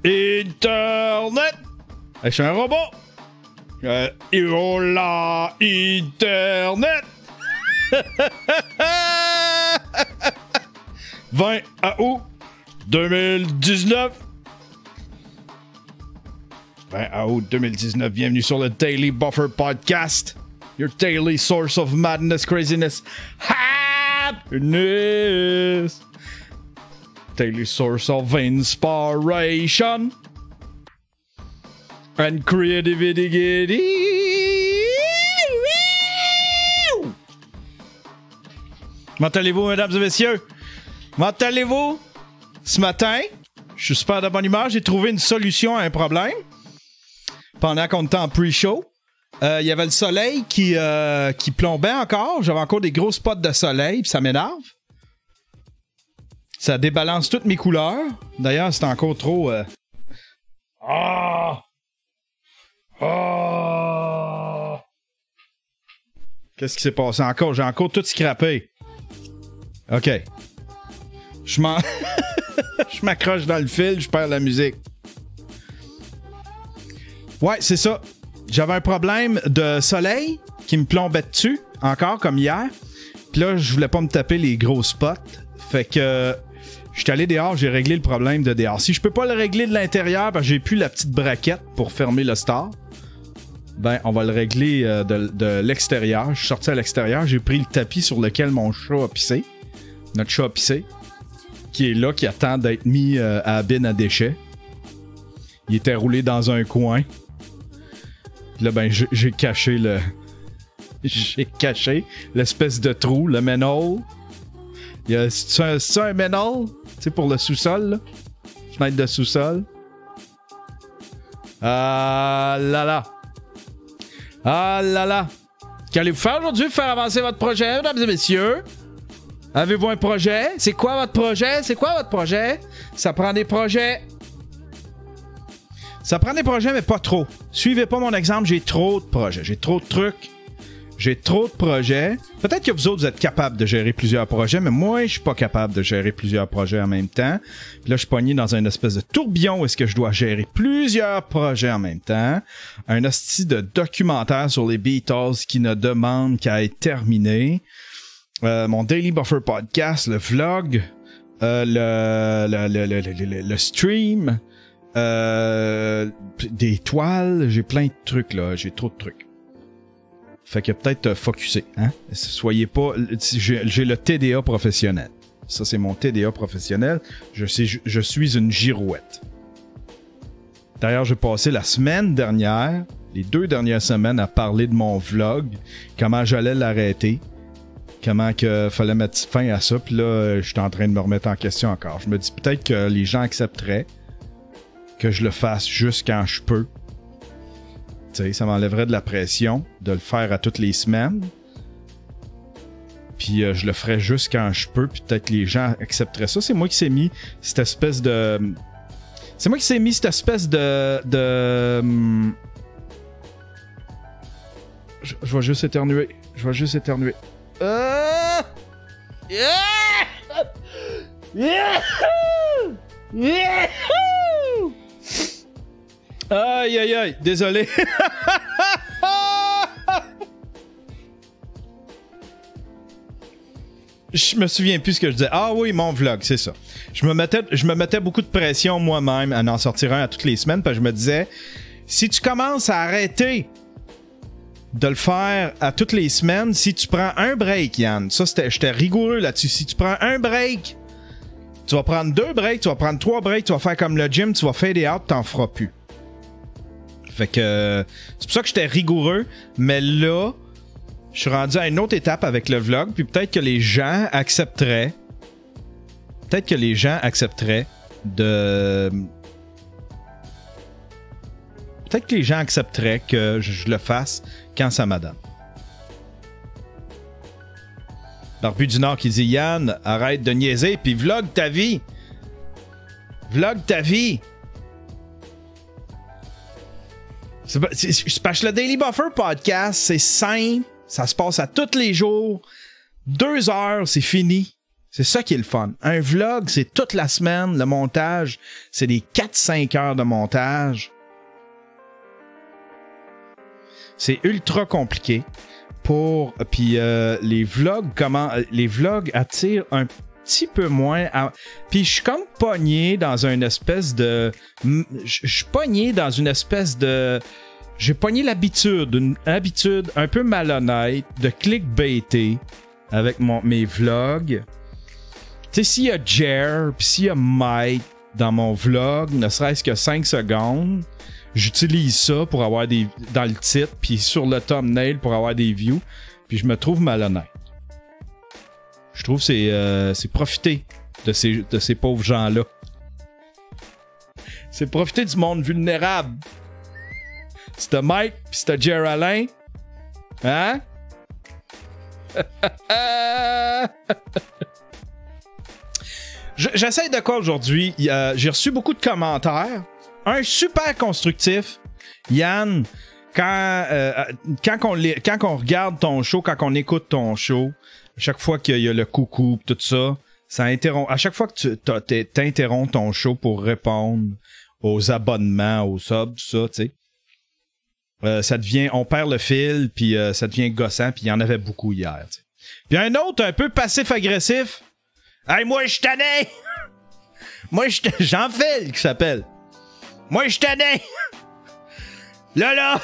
Internet! Je suis un robot! Et voilà, Internet! 20 août 2019. 20 août 2019, bienvenue sur le Daily Buffer Podcast. Your daily source of madness, craziness, happiness. Daily source of inspiration and creativity. Comment allez-vous, mesdames et messieurs? Comment allez-vous? Ce matin, je suis super de bonne humeur. J'ai trouvé une solution à un problème. Pendant qu'on était en pre-show, il y avait le soleil qui plombait encore. J'avais encore des gros spots de soleil, puis ça m'énerve. Ça débalance toutes mes couleurs. D'ailleurs, c'est encore trop... Qu'est-ce qui s'est passé encore? J'ai encore tout scrappé. OK. Je m'accroche dans le fil, je perds la musique. Ouais, c'est ça. J'avais un problème de soleil qui me plombait dessus, encore comme hier. Puis là, je voulais pas me taper les gros spots. Fait que je suis allé dehors, j'ai réglé le problème de dehors. Si je peux pas le régler de l'intérieur parce que j'ai plus la petite braquette pour fermer le star, ben on va le régler de l'extérieur. Je suis sorti à l'extérieur, j'ai pris le tapis sur lequel mon chat a pissé. Notre chat a pissé. Qui est là, qui attend d'être mis à la bine à déchets. Il était roulé dans un coin. Puis là, ben, j'ai caché le... J'ai caché l'espèce de trou, le manhole. C'est un manhole? Tu sais, pour le sous-sol, là? Fenêtre de sous-sol. Ah là là! Ah là là! Qu'allez-vous faire aujourd'hui pour faire avancer votre projet, mesdames et messieurs? Avez-vous un projet? C'est quoi votre projet? C'est quoi votre projet? Ça prend des projets. Ça prend des projets, mais pas trop. Suivez pas mon exemple, j'ai trop de projets. J'ai trop de trucs. J'ai trop de projets. Peut-être que vous autres, vous êtes capables de gérer plusieurs projets, mais moi, je suis pas capable de gérer plusieurs projets en même temps. Puis là, je suis pogné dans une espèce de tourbillon où est-ce que je dois gérer plusieurs projets en même temps. Un hostie de documentaire sur les Beatles qui ne demande qu'à être terminé. Mon Daily Buffer Podcast, le vlog, le stream, des toiles, j'ai plein de trucs là, j'ai trop de trucs. Fait que peut-être focusser, hein? Soyez pas... J'ai le TDA professionnel. Ça, c'est mon TDA professionnel. Je suis une girouette. D'ailleurs, j'ai passé la semaine dernière, les 2 dernières semaines, à parler de mon vlog, comment j'allais l'arrêter. Comment que fallait mettre fin à ça, puis là, je suis en train de me remettre en question encore. Je me dis peut-être que les gens accepteraient que je le fasse juste quand je peux. Tu sais, ça m'enlèverait de la pression de le faire à toutes les semaines. Puis je le ferais juste quand je peux, puis peut-être les gens accepteraient ça. C'est moi qui s'est mis cette espèce de... C'est moi qui s'est mis cette espèce de... Je vais juste éternuer. Yeah! Yeah! Yeah! Aïe aïe aïe, désolé. Je me souviens plus ce que je disais. Ah oui, mon vlog, c'est ça. Je me mettais beaucoup de pression moi-même à en sortir un à toutes les semaines, parce que je me disais, si tu commences à arrêter de le faire à toutes les semaines, si tu prends un break, Yann, ça j'étais rigoureux là-dessus. Si tu prends un break, tu vas prendre 2 breaks, tu vas prendre 3 breaks, tu vas faire comme le gym, tu vas fade out, t'en feras plus. Fait que c'est pour ça que j'étais rigoureux, mais là, je suis rendu à une autre étape avec le vlog, puis peut-être que les gens accepteraient de... Peut-être que les gens accepteraient que je le fasse quand ça m'adonne. Barbu du Nord qui dit « Yann, arrête de niaiser, puis vlog ta vie. Vlog ta vie. » C'est parce que le Daily Buffer Podcast, c'est simple. Ça se passe à tous les jours. 2 heures, c'est fini. C'est ça qui est le fun. Un vlog, c'est toute la semaine, le montage, c'est des 4-5 heures de montage. C'est ultra compliqué. Puis les vlogs attirent un petit peu moins. Puis je suis comme pogné dans une espèce de. Je suis pogné dans une espèce de. J'ai pogné une habitude un peu malhonnête de clickbaiter avec mes vlogs. Tu sais, s'il y a Jer, puis s'il y a Mike dans mon vlog, ne serait-ce que 5 secondes, j'utilise ça pour avoir dans le titre, puis sur le thumbnail pour avoir des views, puis je me trouve malhonnête. Je trouve que c'est profiter de ces pauvres gens-là. C'est profiter du monde vulnérable. C'était Mike, puis c'était Jer Alain. Hein? J'essaie de quoi aujourd'hui? J'ai reçu beaucoup de commentaires. Un super constructif. Yann, quand on regarde ton show, quand on écoute ton show, à chaque fois qu'il y a le coucou, tout ça, ça interrompt. À chaque fois que t'interromps ton show pour répondre aux abonnements, aux subs, tout ça, tu sais, ça devient, on perd le fil, puis ça devient gossant, puis il y en avait beaucoup hier. T'sais. Puis un autre un peu passif-agressif. Hey, moi, je tanné! Moi, Jean-Phil, qui s'appelle. Moi, je tanné! Là!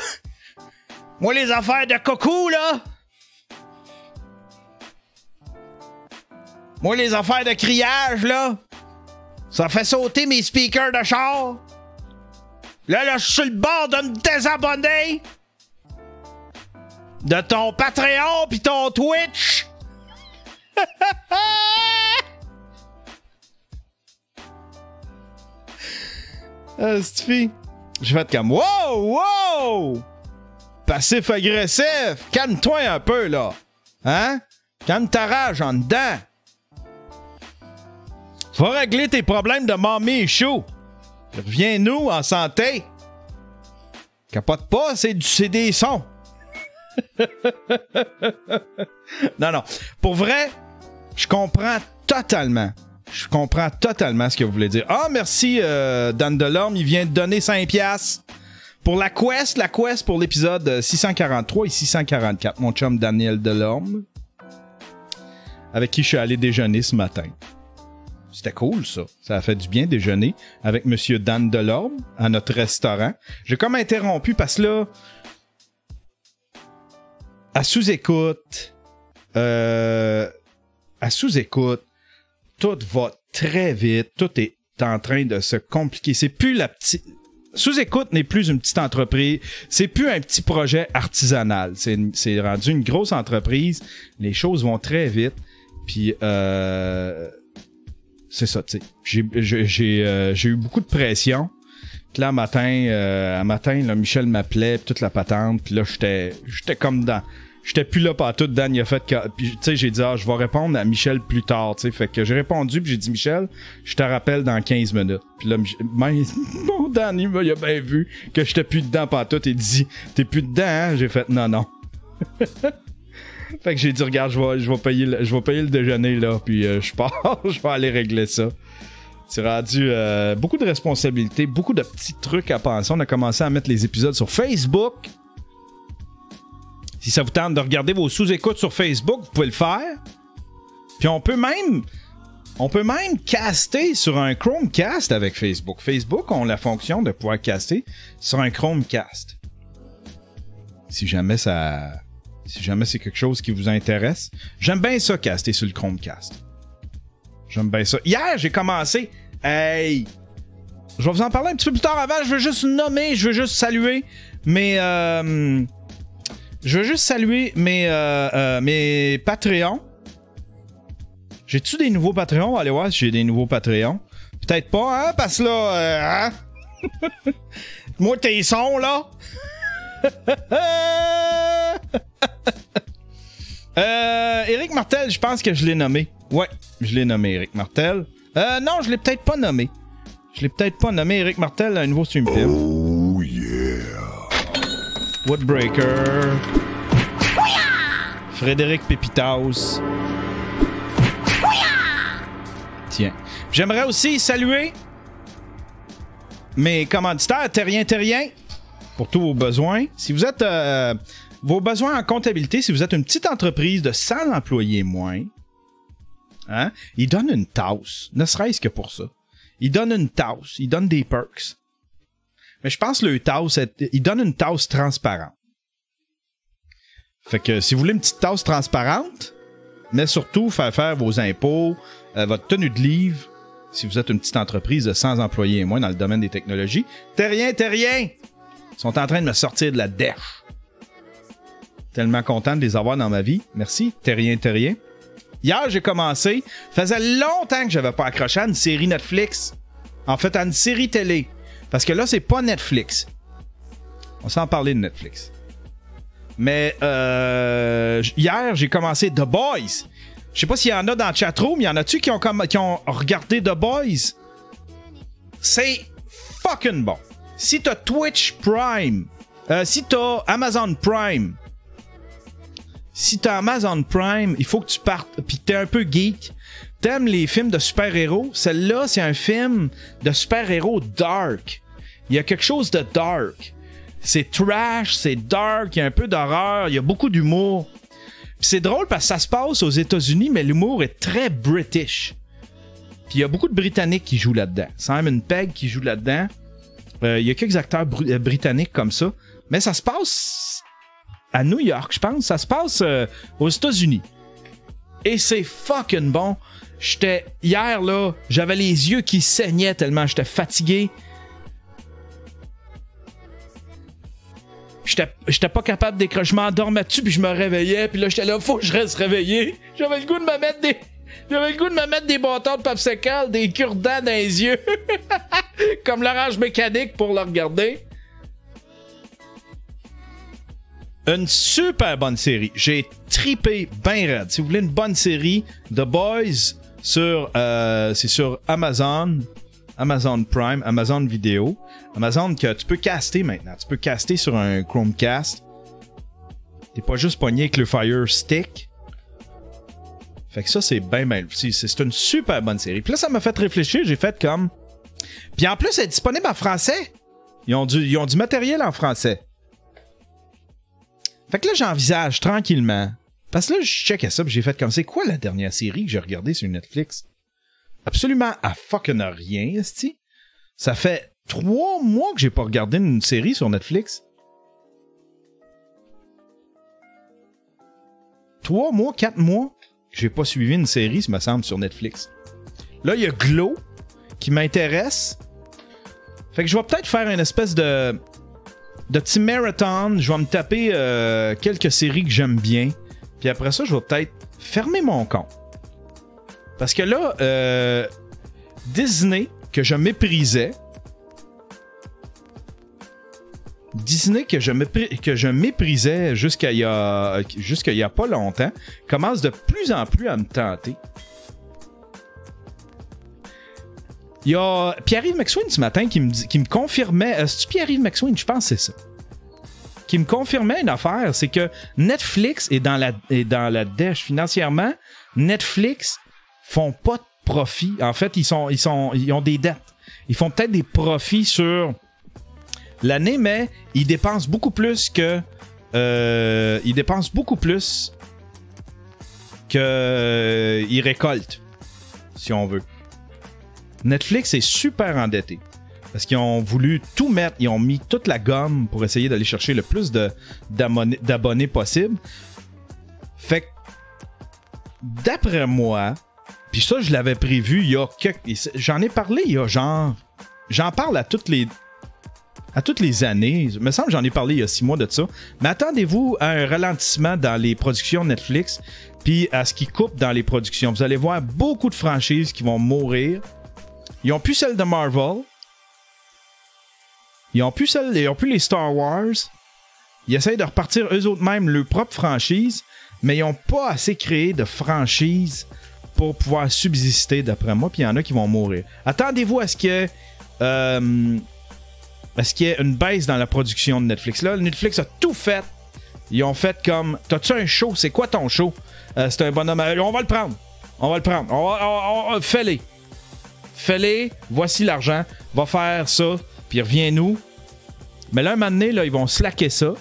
Moi, les affaires de coco, là! Moi, les affaires de criage, là! Ça fait sauter mes speakers de char! Là, je suis sur le bord de me désabonner! De ton Patreon pis ton Twitch! Stifi. J'ai fait comme wow! Passif-agressif! Calme-toi un peu, là! Hein? Calme ta rage en dedans! Va régler tes problèmes de mamie chaud! Reviens-nous en santé! Capote pas, c'est des sons! Non. Pour vrai, je comprends totalement. Je comprends totalement ce que vous voulez dire. Ah, merci, Dan Delorme. Il vient de donner 5$ pour la quest pour l'épisode 643 et 644. Mon chum Daniel Delorme, avec qui je suis allé déjeuner ce matin. C'était cool, ça. Ça a fait du bien déjeuner avec Monsieur Dan Delorme à notre restaurant. J'ai comme interrompu parce que là, à sous-écoute, tout va très vite. Tout est en train de se compliquer. C'est plus la petite... Sous-écoute n'est plus une petite entreprise. C'est plus un petit projet artisanal. C'est rendu une grosse entreprise. Les choses vont très vite. Puis, c'est ça, tu sais. J'ai eu beaucoup de pression. Puis là, un matin, là, Michel m'appelait, toute la patente. Puis là, j'étais comme dans... J'étais plus là partout. Dan, il a fait que... Puis, tu sais, j'ai dit, je vais répondre à Michel plus tard, tu sais. Fait que j'ai répondu, puis j'ai dit, Michel, je te rappelle dans 15 minutes. Puis là, mon Dan, il a bien vu que j'étais plus dedans partout. Il dit, t'es plus dedans, hein? J'ai fait, non. Fait que j'ai dit, regarde, je vais payer le déjeuner, là, puis je pars, je vais aller régler ça. C'est rendu beaucoup de responsabilités, beaucoup de petits trucs à penser. On a commencé à mettre les épisodes sur Facebook. Si ça vous tente de regarder vos sous-écoutes sur Facebook, vous pouvez le faire. Puis on peut même caster sur un Chromecast avec Facebook. Facebook ont la fonction de pouvoir caster sur un Chromecast. Si jamais c'est quelque chose qui vous intéresse, j'aime bien ça, caster sur le Chromecast. J'aime bien ça. Hier, j'ai commencé... Hey! Je vais vous en parler un petit peu plus tard. Avant, je veux juste saluer mes Patreons. J'ai-tu des nouveaux Patreons? On va aller voir si j'ai des nouveaux Patreons. Peut-être pas, hein? Parce que là... hein? Moi, tes sons, là... Éric Martel, je pense que je l'ai nommé. Ouais, je l'ai nommé, Éric Martel. Non, je l'ai peut-être pas nommé. Éric Martel a un nouveau stream film. Oh yeah. Woodbreaker. Frédéric Pépitas. Tiens. J'aimerais aussi saluer mes commanditaires, Terrien, pour tous vos besoins. Si vous êtes... vos besoins en comptabilité, si vous êtes une petite entreprise de 100 employés moins, hein, ils donnent une tasse, ne serait-ce que pour ça. Ils donnent une tasse, ils donnent des perks. Mais je pense que le tasse, ils donnent une tasse transparente. Fait que si vous voulez une petite tasse transparente, mais surtout faire vos impôts, votre tenue de livre, si vous êtes une petite entreprise de 100 employés et moins dans le domaine des technologies, Terrien, ils sont en train de me sortir de la dèche. Tellement content de les avoir dans ma vie. Merci, Terrien. Hier, j'ai commencé. Faisait longtemps que j'avais pas accroché à une série Netflix. En fait, à une série télé. Parce que là, c'est pas Netflix. On s'en parlait de Netflix. Mais hier, j'ai commencé The Boys. Je sais pas s'il y en a dans le chatroom. Y en a-tu qui ont regardé The Boys? C'est fucking bon. Si t'as Twitch Prime, si t'as Amazon Prime, il faut que tu partes, pis t'es un peu geek, t'aimes les films de super-héros, celle-là, c'est un film de super-héros dark. Il y a quelque chose de dark. C'est trash, c'est dark, il y a un peu d'horreur, il y a beaucoup d'humour. Pis c'est drôle parce que ça se passe aux États-Unis, mais l'humour est très british. Puis il y a beaucoup de Britanniques qui jouent là-dedans. Simon Pegg qui joue là-dedans. Il y a quelques acteurs britanniques comme ça. Mais ça se passe à New York, je pense. Ça se passe aux États-Unis. Et c'est fucking bon. Hier, là, j'avais les yeux qui saignaient tellement j'étais fatigué. J'étais pas capable d'écraser. Je m'endormais dessus, puis je me réveillais. Puis là, j'étais là, faut que je reste réveillé. J'avais le goût de me mettre des bâtons de popsicle, des cure-dents dans les yeux. Comme l'orange mécanique pour le regarder. Une super bonne série. J'ai tripé ben raide. Si vous voulez une bonne série, The Boys, c'est sur Amazon Prime, Amazon Vidéo. Amazon que tu peux caster maintenant. Tu peux caster sur un Chromecast. T'es pas juste pogné avec le Fire Stick. Fait que ça, c'est ben. C'est une super bonne série. Puis là, ça m'a fait réfléchir. J'ai fait comme... Puis en plus, elle est disponible en français. Ils ont du matériel en français. Fait que là, j'envisage tranquillement. Parce que là, je checkais ça, puis j'ai fait comme... C'est quoi la dernière série que j'ai regardée sur Netflix? Absolument à fucking rien, esti. Ça fait 3 mois que j'ai pas regardé une série sur Netflix. 3 mois, 4 mois que j'ai pas suivi une série, ça me semble, sur Netflix. Là, il y a Glow qui m'intéresse. Fait que je vais peut-être faire une espèce de petit marathon. Je vais me taper quelques séries que j'aime bien. Puis après ça, je vais peut-être fermer mon compte. Parce que là, Disney, que je méprisais, jusqu'à il y a pas longtemps, commence de plus en plus à me tenter. Il y a Pierre-Yves McSween ce matin qui me confirmait... c'est-tu Pierre-Yves McSween? Je pense que c'est ça. Qui me confirmait une affaire, c'est que Netflix est dans la dèche financièrement. Netflix font pas de profit. En fait, ils ont des dettes. Ils font peut-être des profits sur l'année, mais ils dépensent beaucoup plus que ils récoltent, si on veut. Netflix est super endetté parce qu'ils ont voulu tout mettre, ils ont mis toute la gomme pour essayer d'aller chercher le plus d'abonnés possible. Fait que, d'après moi, puis ça je l'avais prévu il y a j'en ai parlé il y a j'en parle à toutes les années. Il me semble que j'en ai parlé il y a 6 mois de ça. Mais attendez-vous à un ralentissement dans les productions Netflix puis à ce qui coupe dans les productions. Vous allez voir beaucoup de franchises qui vont mourir. Ils n'ont plus celle de Marvel. Ils n'ont plus les Star Wars. Ils essayent de repartir eux-mêmes leur propre franchise, mais ils n'ont pas assez créé de franchise pour pouvoir subsister, d'après moi, puis il y en a qui vont mourir. Attendez-vous à ce qu'il y ait une baisse dans la production de Netflix. Là, Netflix a tout fait. Ils ont fait comme... T'as-tu un show? C'est quoi ton show? C'est un bonhomme... On va le prendre. Fais-les. fais-les, voici l'argent, va faire ça, puis reviens-nous. Mais là, un moment donné, là, ils vont slacker ça.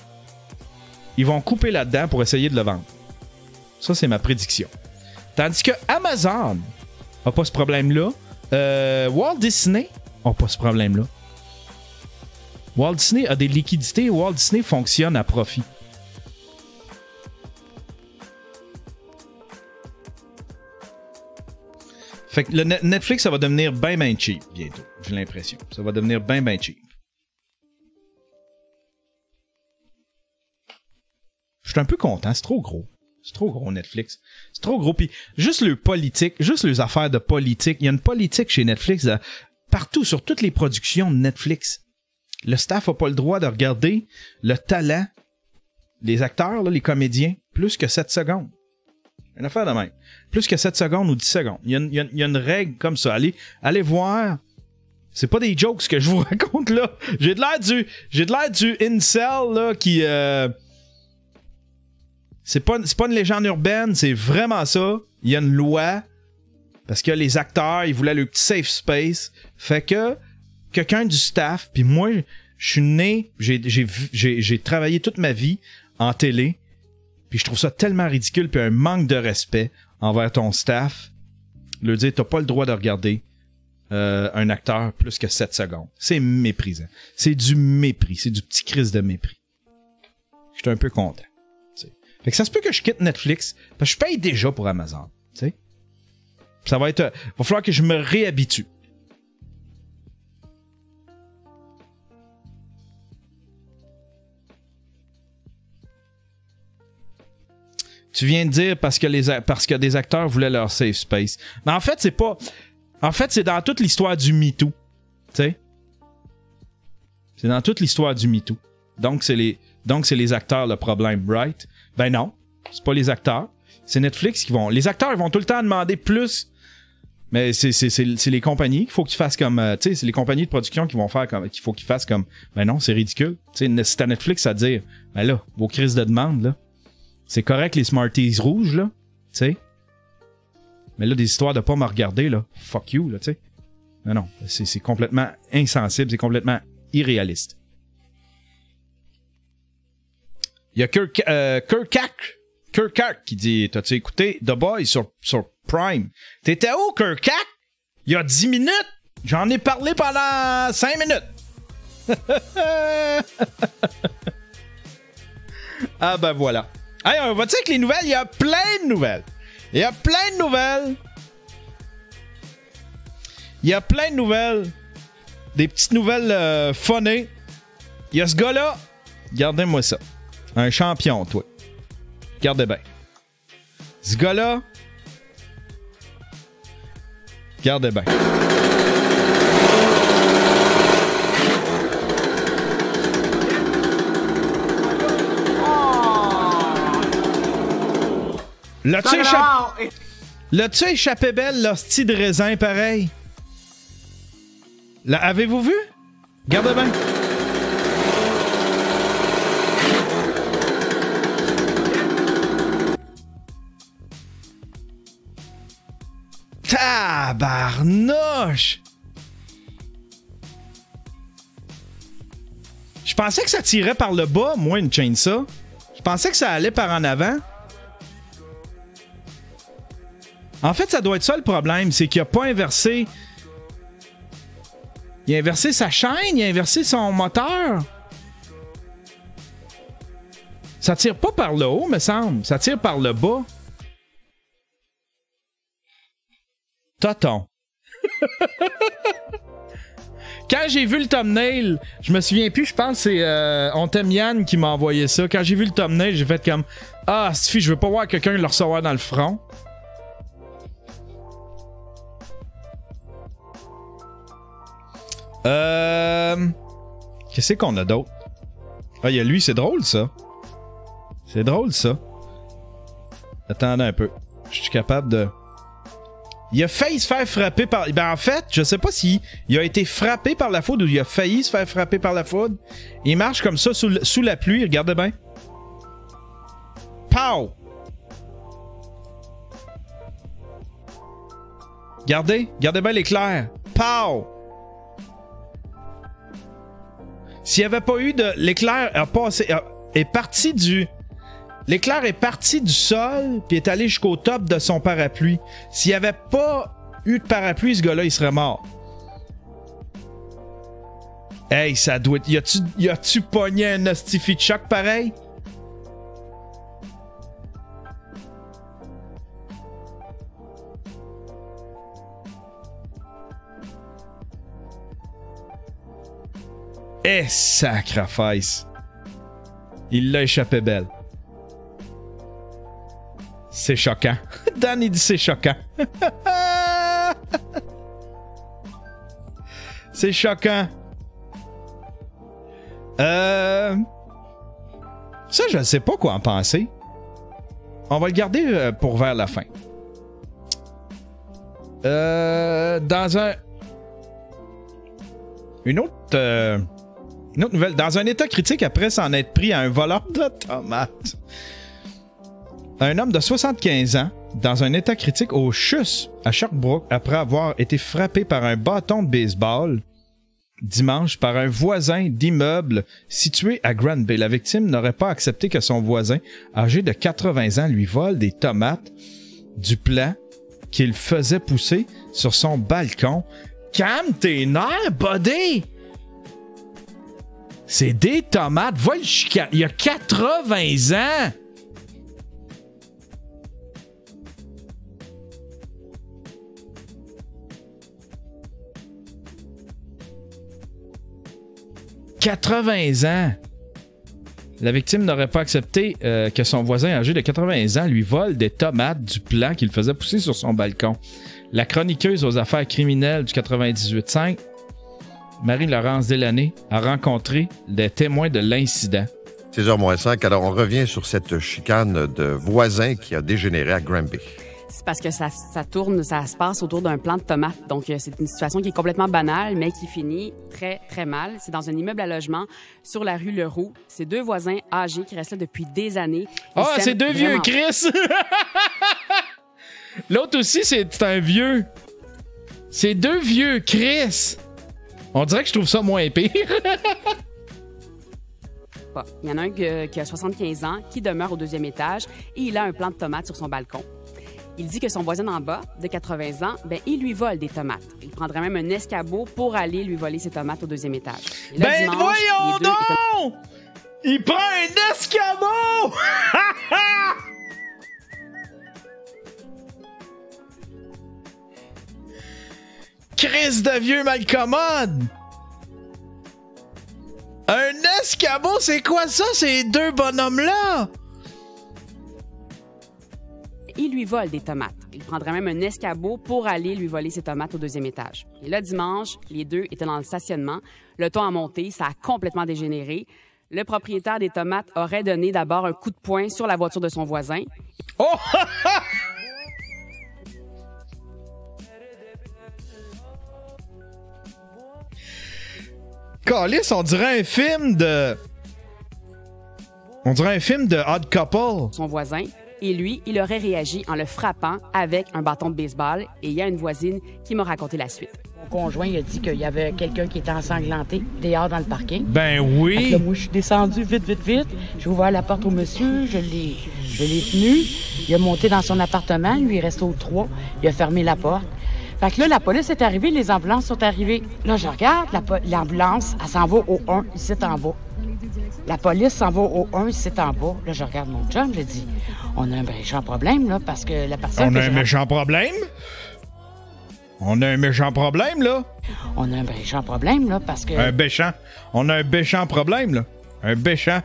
Ils vont couper là-dedans pour essayer de le vendre. Ça, c'est ma prédiction. Tandis que Amazon n'a pas ce problème-là. Walt Disney n'a pas ce problème-là. Walt Disney a des liquidités. Walt Disney fonctionne à profit. Fait que le Netflix, ça va devenir bien cheap bientôt. J'ai l'impression. Ça va devenir bien cheap. Je suis un peu content. C'est trop gros. C'est trop gros, Netflix. C'est trop gros. Puis juste le politique, juste les affaires de politique. Il y a une politique chez Netflix partout, sur toutes les productions de Netflix. Le staff n'a pas le droit de regarder le talent, les acteurs, là, les comédiens, plus que 7 secondes. Une affaire de même. Plus que 7 secondes ou 10 secondes. Il y a une règle comme ça. Allez voir. C'est pas des jokes que je vous raconte là. J'ai de l'air du incel là, qui... C'est pas une légende urbaine, c'est vraiment ça. Il y a une loi. Parce que les acteurs, ils voulaient le petit safe space. Fait que quelqu'un du staff, puis moi, je suis né, j'ai travaillé toute ma vie en télé. Puis je trouve ça tellement ridicule, puis un manque de respect envers ton staff. Leur dire, t'as pas le droit de regarder un acteur plus que 7 secondes. C'est méprisant. C'est du mépris. C'est du petit crise de mépris. Je suis un peu content. Fait que ça se peut que je quitte Netflix, parce que je paye déjà pour Amazon. T'sais? Ça va falloir que je me réhabitue. Tu viens de dire parce que des acteurs voulaient leur safe space. Mais en fait, c'est pas... En fait, c'est dans toute l'histoire du MeToo. Tu sais? C'est dans toute l'histoire du MeToo. Donc, c'est les acteurs le problème, right? Ben non, c'est pas les acteurs. C'est Netflix qui vont... Les acteurs, ils vont tout le temps demander plus. Mais c'est les compagnies qu'il faut qu'ils fassent comme... tu sais, c'est les compagnies de production qui vont faire comme... qu'il faut qu'ils fassent comme... Ben non, c'est ridicule. Tu sais, c'est à Netflix à dire... Ben là, vos crises de demande, là... C'est correct les Smarties rouges, là. Tu sais. Mais là, des histoires de pas me regarder, là. Fuck you, là, tu sais. Non, c'est complètement insensible. C'est complètement irréaliste. Il y a Kirkak qui dit, t'as-tu écouté The Boys sur Prime? T'étais où, Kirkak? Il y a 10 minutes? J'en ai parlé pendant 5 minutes. Ah ben voilà. Hey, on va dire que les nouvelles, il y a plein de nouvelles. Il y a plein de nouvelles. Des petites nouvelles funnées. Il y a ce gars-là. Regardez-moi ça. Un champion, toi. Regardez bien. Ce gars-là. Regardez bien. L'as-tu échappé belle, l'hostie de raisin, pareil? Avez-vous vu? Regardez bien. Tabarnouche! Je pensais que ça tirait par le bas, moi, une chainsaw. Je pensais que ça allait par en avant. En fait, ça doit être ça le problème, c'est qu'il a pas inversé... Il a inversé sa chaîne, il a inversé son moteur. Ça tire pas par le haut, me semble. Ça tire par le bas. Toton. Quand j'ai vu le thumbnail, je me souviens plus, je pense que c'est On t'aime Yann qui m'a envoyé ça. Quand j'ai vu le thumbnail, j'ai fait comme ah, suffit, je veux pas voir quelqu'un le recevoir dans le front. Qu'est-ce qu'on a d'autre? Ah, il y a lui, c'est drôle ça. C'est drôle ça. Attendez un peu. Je suis capable de... Il a failli se faire frapper par... Ben en fait, je sais pas si il a été frappé par la foudre ou il a failli se faire frapper par la foudre. Il marche comme ça sous la pluie, regardez bien. Pow! Regardez bien l'éclair. Pow! S'il n'y avait pas eu de... L'éclair a passé... est parti du... L'éclair est parti du sol puis est allé jusqu'au top de son parapluie. S'il n'y avait pas eu de parapluie, ce gars-là, il serait mort. Hey, ça doit être... Y a-tu pogné un hostifie de choc pareil? Eh, sacrifice! Il l'a échappé belle. C'est choquant. Dan, il dit c'est choquant. C'est choquant. Ça, je ne sais pas quoi en penser. On va le garder pour vers la fin. Dans un... Une autre nouvelle. Dans un état critique après s'en être pris à un voleur de tomates. Un homme de 75 ans, dans un état critique au CHUS à Sherbrooke, après avoir été frappé par un bâton de baseball dimanche par un voisin d'immeuble situé à Granby. La victime n'aurait pas accepté que son voisin, âgé de 80 ans, lui vole des tomates du plant qu'il faisait pousser sur son balcon. Calme tes nerfs, buddy! C'est des tomates. Va le chicaner. Il y a 80 ans! « 80 ans. La victime n'aurait pas accepté que son voisin âgé de 80 ans lui vole des tomates du plant qu'il faisait pousser sur son balcon. La chroniqueuse aux affaires criminelles du 98.5, Marie-Laurence Delaney, a rencontré des témoins de l'incident. 6h-5, alors on revient sur cette chicane de voisins qui a dégénéré à Granby. C'est parce que ça tourne, ça se passe autour d'un plant de tomates. Donc, c'est une situation qui est complètement banale, mais qui finit très, très mal. C'est dans un immeuble à logement sur la rue Leroux. C'est deux voisins âgés qui restent là depuis des années. Ah, c'est deux vieux Chris! L'autre aussi, c'est un vieux. C'est deux vieux Chris! On dirait que je trouve ça moins pire. Il y en a un qui a 75 ans, qui demeure au deuxième étage, et il a un plant de tomates sur son balcon. Il dit que son voisin en bas, de 80 ans, il lui vole des tomates. Il prendrait même un escabeau pour aller lui voler ses tomates au deuxième étage. Là, dimanche, voyons donc! Il prend un escabeau! Chris de vieux malcommode! Un escabeau, c'est quoi ça, ces deux bonhommes-là? Il lui vole des tomates. Il prendrait même un escabeau pour aller lui voler ses tomates au deuxième étage. Et là, dimanche, les deux étaient dans le stationnement. Le ton a monté, ça a complètement dégénéré. Le propriétaire des tomates aurait donné d'abord un coup de poing sur la voiture de son voisin. Oh! Calice, on dirait un film de Odd Couple. Son voisin. Et lui, il aurait réagi en le frappant avec un bâton de baseball. Et il y a une voisine qui m'a raconté la suite. Mon conjoint, il a dit qu'il y avait quelqu'un qui était ensanglanté dehors dans le parking. Ben oui! Fait que là, moi, je suis descendu vite. J'ai ouvert la porte au monsieur, je l'ai tenu. Il a monté dans son appartement, lui, il restait au 3. Il a fermé la porte. Fait que là, la police est arrivée, les ambulances sont arrivées. Là, je regarde, l'ambulance, elle s'en va au 1, ici en bas. La police s'en va au 1, ici en bas. Là, je regarde mon chum, je dis, on a un méchant problème, là, parce que la personne... On a un méchant problème? On a un méchant problème, là? On a un méchant problème, là, parce que... Un béchant. On a un béchant problème, là. Un béchant.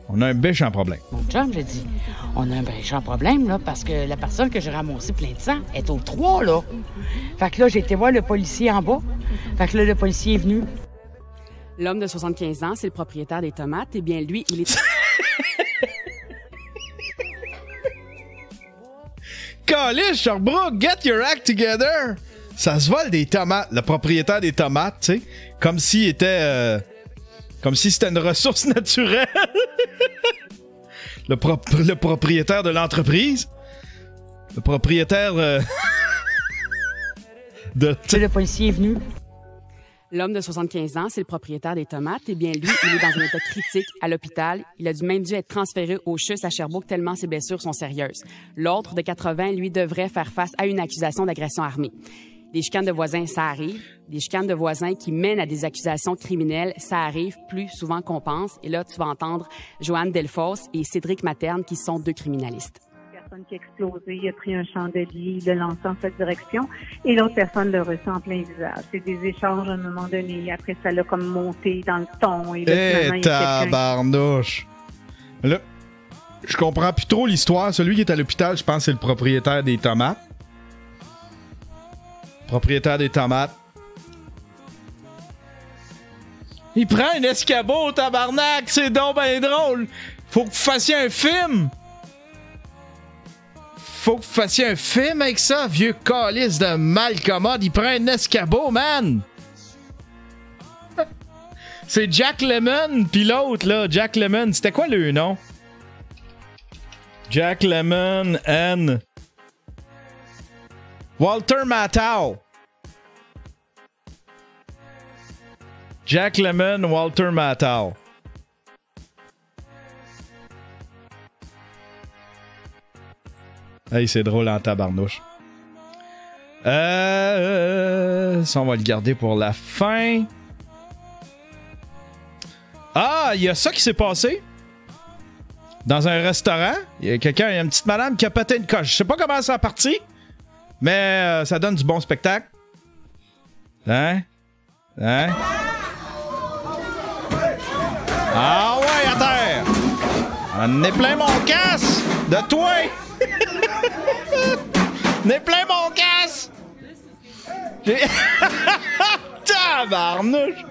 On a un béchant problème. Mon chum, je dis, on a un méchant problème, là, parce que la personne que j'ai ramassée plein de sang est au 3, là. Fait que là, j'ai été voir le policier en bas. Fait que là, le policier est venu. L'homme de 75 ans, c'est le propriétaire des tomates. Eh bien, lui, il est... Calisse, Sherbrooke, get your act together! Ça se vole des tomates. Le propriétaire des tomates, tu sais, comme s'il était... comme si c'était une ressource naturelle. Le propriétaire de l'entreprise. Le propriétaire... Le policier est venu. L'homme de 75 ans, c'est le propriétaire des tomates. Eh bien, lui, il est dans un état critique à l'hôpital. Il a même dû être transféré au CHUSS à Sherbrooke tellement ses blessures sont sérieuses. L'autre, de 80, lui, devrait faire face à une accusation d'agression armée. Des chicanes de voisins, ça arrive. Des chicanes de voisins qui mènent à des accusations criminelles, ça arrive plus souvent qu'on pense. Et là, tu vas entendre Joanne Delfosse et Cédric Materne, qui sont deux criminalistes. Qui a explosé, il a pris un chandelier, il l'a lancé en cette direction et l'autre personne l'a reçu en plein visage. C'est des échanges à un moment donné. Après, ça l'a comme monté dans le ton. Et là, tabarnouche! Là, je comprends plus trop l'histoire. Celui qui est à l'hôpital, je pense c'est le propriétaire des tomates. Propriétaire des tomates. Il prend un escabeau, tabarnak! C'est donc ben drôle! Faut que vous fassiez un film! Faut que vous fassiez un film avec ça, vieux calice de malcommode. Il prend un escabeau, man! C'est Jack Lemmon, pis l'autre, là, Jack Lemmon. C'était quoi le nom? Jack Lemmon and... Walter Matthau. Jack Lemmon, Walter Matthau. Hey, c'est drôle en tabarnouche. Ça, on va le garder pour la fin. Ah, il y a ça qui s'est passé. Dans un restaurant. Il y a une petite madame qui a pété une coche. Je sais pas comment ça a parti, mais ça donne du bon spectacle. Hein? Ah ouais, à terre! On est plein mon casse de toi! N'est plein mon casse! Tabarnouche!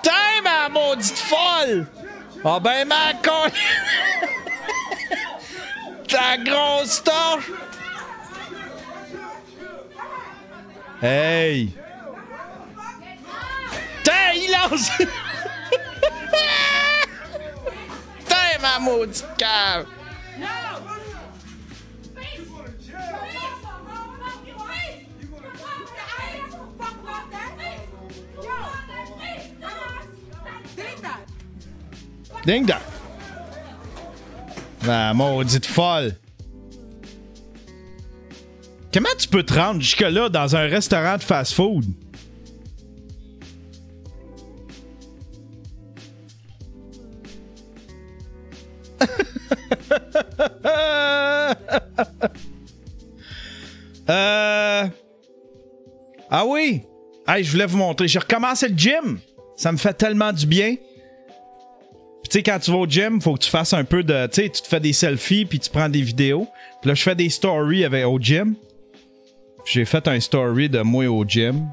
T'es ma maudite folle! Ah ben ma con... Ta grosse torche! Hey! T'es, il lance! T'es ma maudite cave! Ding dong! La maudite folle! Comment tu peux te rendre jusque-là dans un restaurant de fast-food? Ah oui! Hey, je voulais vous montrer. J'ai recommencé le gym. Ça me fait tellement du bien. Puis tu sais, quand tu vas au gym, faut que tu fasses un peu de... Tu sais, tu te fais des selfies, puis tu prends des vidéos. Puis là, je fais des stories au gym. J'ai fait un story de moi au gym.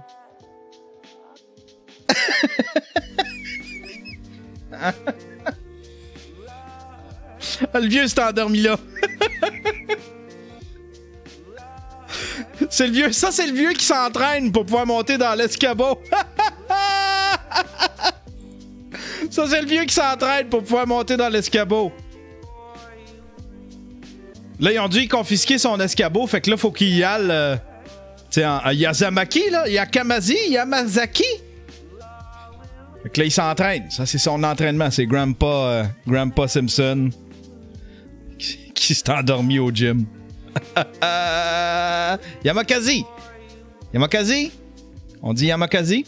Le vieux s'est endormi là. C'est le vieux. Ça, c'est le vieux qui s'entraîne pour pouvoir monter dans l'escabeau. Ça, c'est le vieux qui s'entraîne pour pouvoir monter dans l'escabeau. Là, ils ont dû y confisquer son escabeau. Fait que là, faut qu'il y aille... tu sais, à Yazamaki, là. Yamazaki. Fait que là, il s'entraîne. Ça, c'est son entraînement. C'est Grandpa Simpson qui s'est endormi au gym. Yamakasi. On dit Yamakasi.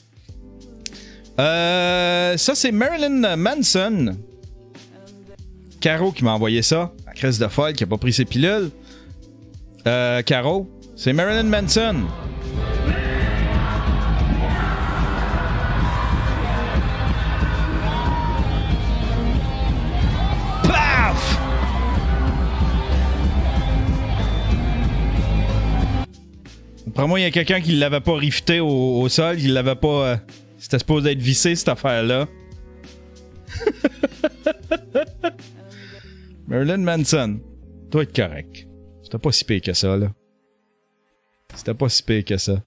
Ça, c'est Marilyn Manson. Caro qui m'a envoyé ça. La crèche de folle qui a pas pris ses pilules. Caro, c'est Marilyn Manson. Paf! Après moi, il y a quelqu'un qui l'avait pas rifté au sol. Il l'avait pas... C'était supposé être vissé, cette affaire-là. Marilyn Manson. Doit être correct. C'était pas si pire que ça, là. C'était pas si pire que ça.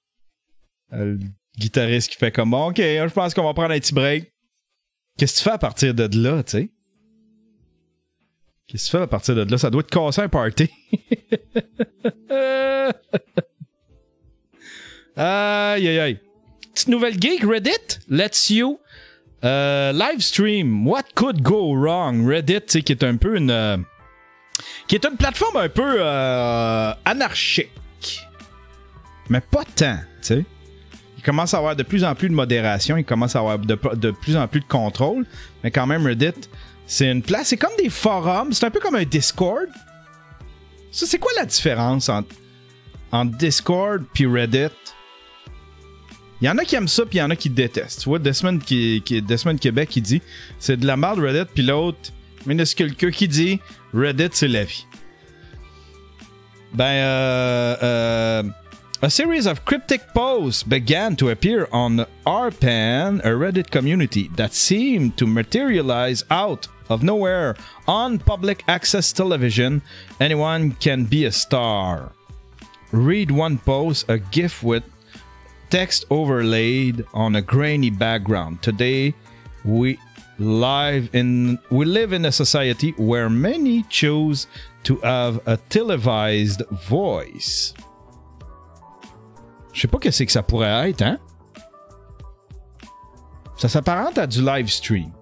Le guitariste qui fait comme... OK, je pense qu'on va prendre un petit break. Qu'est-ce que tu fais à partir de là, tu sais? Qu'est-ce que tu fais à partir de là? Ça doit te casser un party. Aïe, aïe, aïe. Petite nouvelle geek, Reddit lets you live stream what could go wrong. Reddit, tu sais, qui est un peu une... qui est une plateforme un peu anarchique. Mais pas tant, tu sais. Il commence à avoir de plus en plus de modération, il commence à avoir de plus en plus de contrôle, mais quand même, Reddit, c'est une place, c'est comme des forums, c'est un peu comme un Discord. Ça, c'est quoi la différence entre Discord puis Reddit? Il y en a qui aiment ça, puis il y en a qui détestent. Tu vois, Desmond Québec qui dit c'est de la merde Reddit, puis l'autre, minuscule que qui dit Reddit, c'est la vie. A series of cryptic posts began to appear on RPAN, a Reddit community that seemed to materialize out of nowhere on public access television. Anyone can be a star. Read one post, a GIF with text overlaid on a grainy background. Today, we live in a society where many choose to have a televised voice. Je sais pas qu'est-ce que ça pourrait être, hein? Ça s'apparente à du live stream.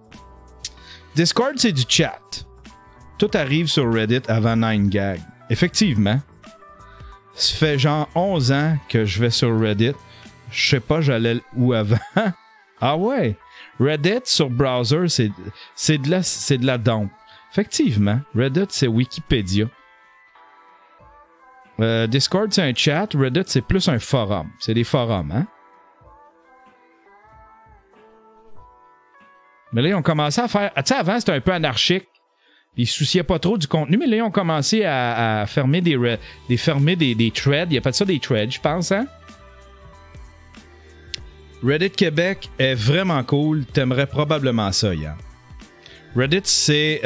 Discord, c'est du chat. Tout arrive sur Reddit avant 9gag. Effectivement. Ça fait genre 11 ans que je vais sur Reddit. Je sais pas, j'allais où avant. Ah ouais! Reddit sur browser, c'est de la dompe. Effectivement, Reddit, c'est Wikipédia. Discord, c'est un chat. Reddit, c'est plus un forum. C'est des forums, hein? Mais là, ils ont commencé à faire... Tu sais, avant, c'était un peu anarchique. Ils se souciaient pas trop du contenu, mais là, ils ont commencé à fermer des threads. Ils appellent ça des threads, je pense, hein? Reddit Québec est vraiment cool. T'aimerais probablement ça, Yann. Reddit, c'est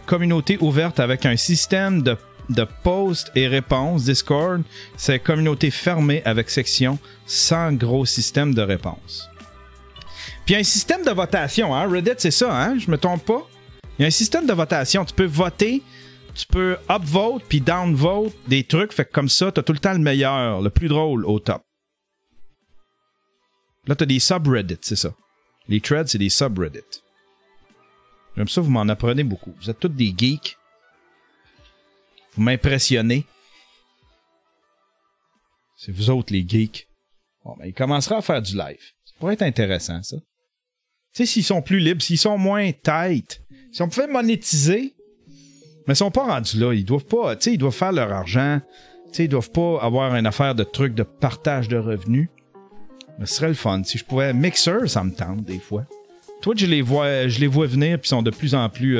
communauté ouverte avec un système de posts et réponses. Discord, c'est communauté fermée avec section sans gros système de réponse. Puis il y a un système de votation, hein? Reddit, c'est ça, hein? Je me trompe pas? Il y a un système de votation. Tu peux voter, tu peux upvote puis downvote des trucs. Fait que comme ça, t'as tout le temps le meilleur, le plus drôle au top. Là, t'as des subreddits, c'est ça. Les threads, c'est des subreddits. J'aime ça, vous m'en apprenez beaucoup. Vous êtes tous des geeks. Vous m'impressionnez. C'est vous autres, les geeks. Bon, ben, il commencera à faire du live. Ça pourrait être intéressant, ça. Tu sais, s'ils sont plus libres, s'ils sont moins tight, si on pouvait monétiser, mais ils sont pas rendus là. Ils doivent pas, tu sais, ils doivent faire leur argent. Tu sais, ils doivent pas avoir une affaire de trucs de partage de revenus. Mais ce serait le fun. Si je pouvais... Mixer, ça me tente des fois. Twitch, je les vois venir, puis ils sont de plus en plus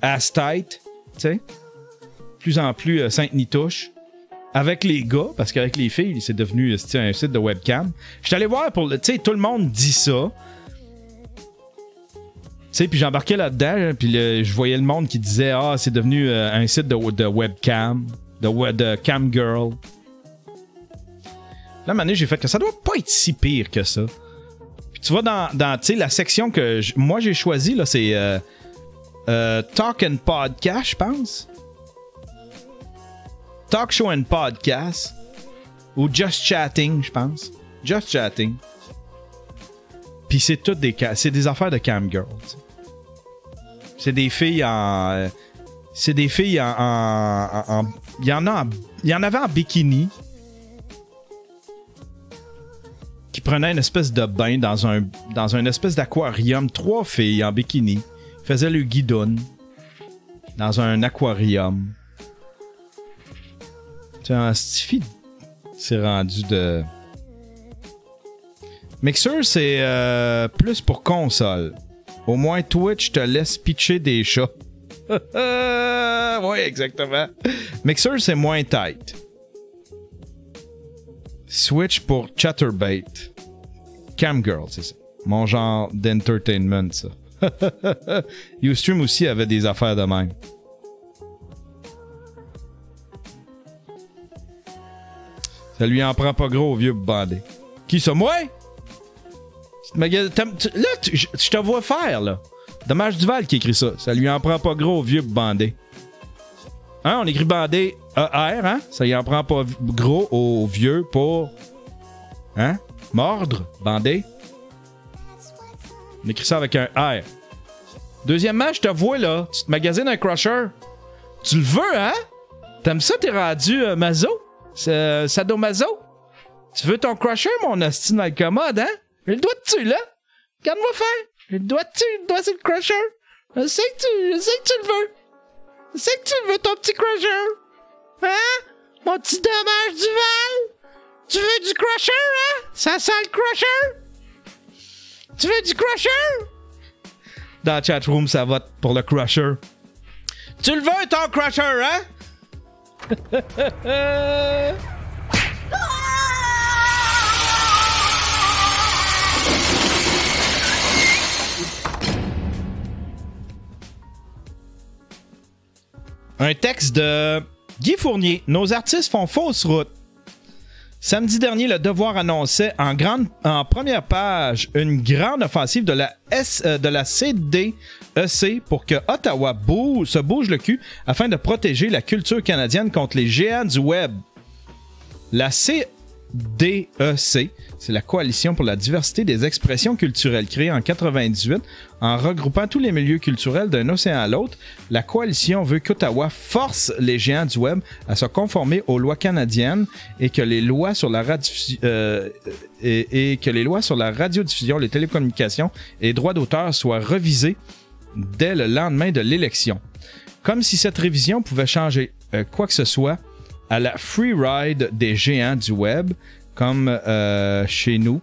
ass-tight, tu sais. De plus en plus Sainte-Nitouche. Avec les gars, parce qu'avec les filles, c'est devenu un site de webcam. Je suis allé voir pour... Tu sais, tout le monde dit ça. Tu sais, puis j'embarquais là-dedans, puis je voyais le monde qui disait « Ah, c'est devenu un site de webcam, de cam girl. » Là, à un moment donné, j'ai fait que ça doit pas être si pire que ça. Puis tu vois, dans tu sais, la section que moi j'ai choisie, là, c'est Talk and Podcast, je pense. Talk Show and Podcast. Ou Just Chatting, je pense. Just Chatting. Puis c'est toutes des affaires de cam girl. T'sais. C'est des filles en... Il y en avait en bikini. Qui prenaient une espèce de bain dans une espèce d'aquarium. 3 filles en bikini faisaient le guidoune dans un aquarium. Tu sais, Stifi c'est rendu de... Mixer, c'est plus pour console. Au moins, Twitch te laisse pitcher des chats. Oui, exactement. Mixer, c'est moins tight. Switch pour Chatterbait. Camgirl, c'est ça. Mon genre d'entertainment, ça. Ustream aussi avait des affaires de même. Ça lui en prend pas gros au vieux bandé. Qui ça, moi? Là, je te vois faire, là. Dommage Duval qui écrit ça. Ça lui en prend pas gros au vieux bandé. Hein, on écrit bandé ER, hein? Ça y en prend pas gros aux vieux pour... Hein? Mordre, bander. On écrit ça avec un R. Deuxièmement, je te vois, là, tu te magasines un crusher. Tu le veux, hein? T'aimes ça, t'es rendu maso? Sadomaso? Tu veux ton crusher, mon hostie dans le commode, hein? J'ai le doigt dessus, là. Regarde-moi faire. J'ai le doigt dessus, le doigt sur le crusher. Je sais que tu le veux. Je sais que tu le veux, ton petit crusher. Hein? Mon petit dommage du Val? Tu veux du crusher, hein? Ça sent le crusher? Tu veux du crusher? Dans la chatroom, ça vote pour le crusher. Tu le veux, ton crusher, hein? Un texte de Guy Fournier. Nos artistes font fausse route. Samedi dernier, Le Devoir annonçait en première page une grande offensive de la CDEC pour que Ottawa se bouge le cul afin de protéger la culture canadienne contre les géants du web. La CDEC, c'est la Coalition pour la diversité des expressions culturelles, créée en 1998 en regroupant tous les milieux culturels d'un océan à l'autre. La coalition veut qu'Ottawa force les géants du web à se conformer aux lois canadiennes et que les lois sur la radiodiffusion, les télécommunications et les droits d'auteur soient revisées dès le lendemain de l'élection. Comme si cette révision pouvait changer quoi que ce soit à la free ride des géants du web, comme chez nous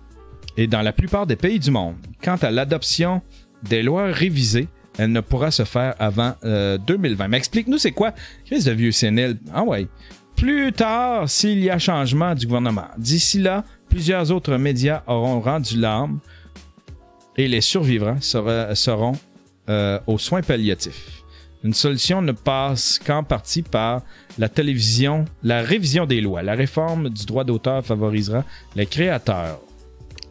et dans la plupart des pays du monde. Quant à l'adoption des lois révisées, elle ne pourra se faire avant 2020. Mais explique-nous, c'est quoi? Qu'est-ce de vieux sénile? Ah ouais. Plus tard, s'il y a changement du gouvernement. D'ici là, plusieurs autres médias auront rendu l'arme et les survivants seront aux soins palliatifs. Une solution ne passe qu'en partie par la télévision, la révision des lois. La réforme du droit d'auteur favorisera les créateurs.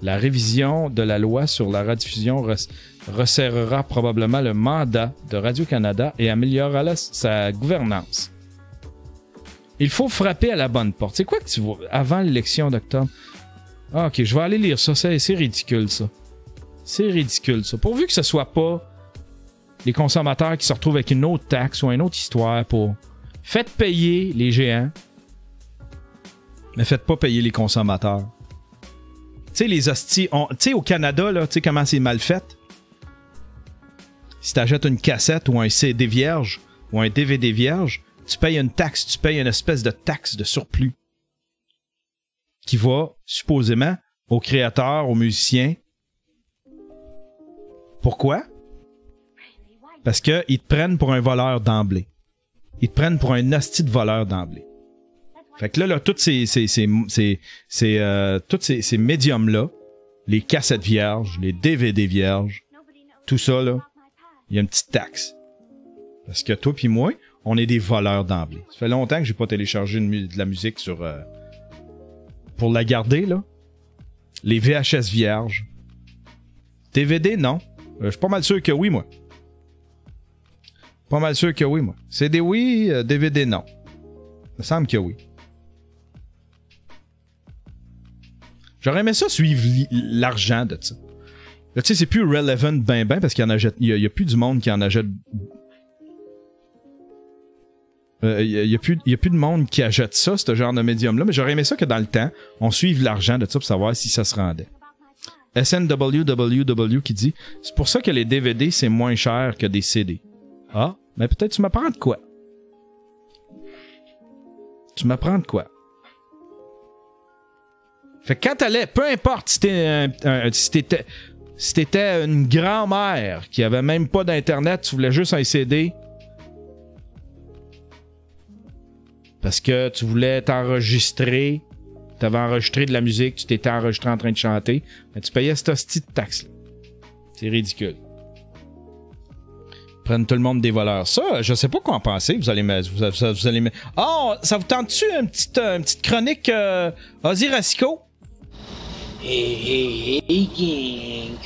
La révision de la loi sur la rediffusion resserrera probablement le mandat de Radio-Canada et améliorera sa gouvernance. Il faut frapper à la bonne porte. C'est quoi que tu vois avant l'élection d'octobre? Ah, ok, je vais aller lire ça. C'est ridicule, ça. C'est ridicule, ça. Pourvu que ce soit pas les consommateurs qui se retrouvent avec une autre taxe ou une autre histoire pour... Faites payer les géants, mais faites pas payer les consommateurs. Tu sais, les hosties... Tu sais, au Canada, là, tu sais comment c'est mal fait? Si t'achètes une cassette ou un CD vierge ou un DVD vierge, tu payes une taxe, tu payes une espèce de taxe de surplus qui va, supposément, aux créateurs, aux musiciens. Pourquoi? Parce qu'ils te prennent pour un voleur d'emblée. Ils te prennent pour un hostie de voleur d'emblée. Fait que là tous ces médiums-là, les cassettes vierges, les DVD vierges, tout ça, là, il y a une petite taxe. Parce que toi pis moi, on est des voleurs d'emblée. Ça fait longtemps que j'ai pas téléchargé de la musique sur... pour la garder, là. Les VHS vierges. DVD, non. Je suis pas mal sûr que oui, moi. Pas mal sûr que oui, moi. CD, oui. DVD, non. Il me semble que oui. J'aurais aimé ça suivre l'argent de ça. Là, tu sais, c'est plus relevant ben parce qu'il y a plus du monde qui en achète. Il y a plus de monde qui achète ça, ce genre de médium-là, mais j'aurais aimé ça que dans le temps, on suive l'argent de ça pour savoir si ça se rendait. SNWWW qui dit « C'est pour ça que les DVD, c'est moins cher que des CD. » Ah, mais peut-être tu m'apprends de quoi? Tu m'apprends de quoi? Fait que quand t'allais, peu importe si t'étais une grand-mère qui avait même pas d'internet, tu voulais juste un CD parce que tu voulais t'enregistrer, t'avais enregistré de la musique, tu t'étais enregistré en train de chanter, mais tu payais cette hostie de taxe-là. C'est ridicule. Prennent tout le monde des voleurs. Ça, je sais pas quoi en penser. Vous allez me... Oh, ça vous tente-tu une petite chronique Ozzy Racicot? Hey, gang.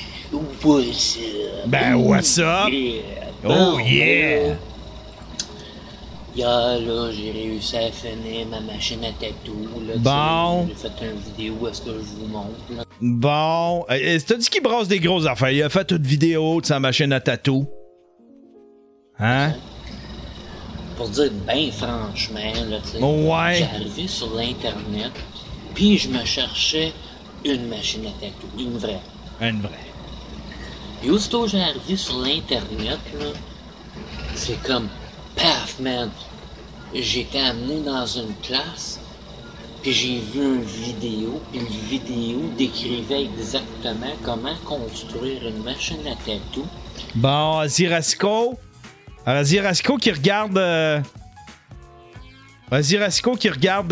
What's up? Ben, what's up? Yeah. Oh, yeah! Hier, là, j'ai réussi à finir ma machine à tatou. Là, bon. J'ai fait une vidéo, est-ce que je vous montre? Là? Bon. T'as dit qu'il brasse des grosses affaires. Il a fait une vidéo de sa machine à tatou. Hein? Pour dire bien franchement, là, tu sais, Ouais. j'ai arrivé sur l'Internet, puis je me cherchais une machine à tatou, une vraie. Une vraie. Et aussitôt j'ai arrivé sur l'Internet, là, c'est comme, paf, man, j'ai été amené dans une place, puis j'ai vu une vidéo, puis une vidéo décrivait exactement comment construire une machine à tatou. Bon, Zirasco. Alors, Zirasco qui regarde... Zirasco qui regarde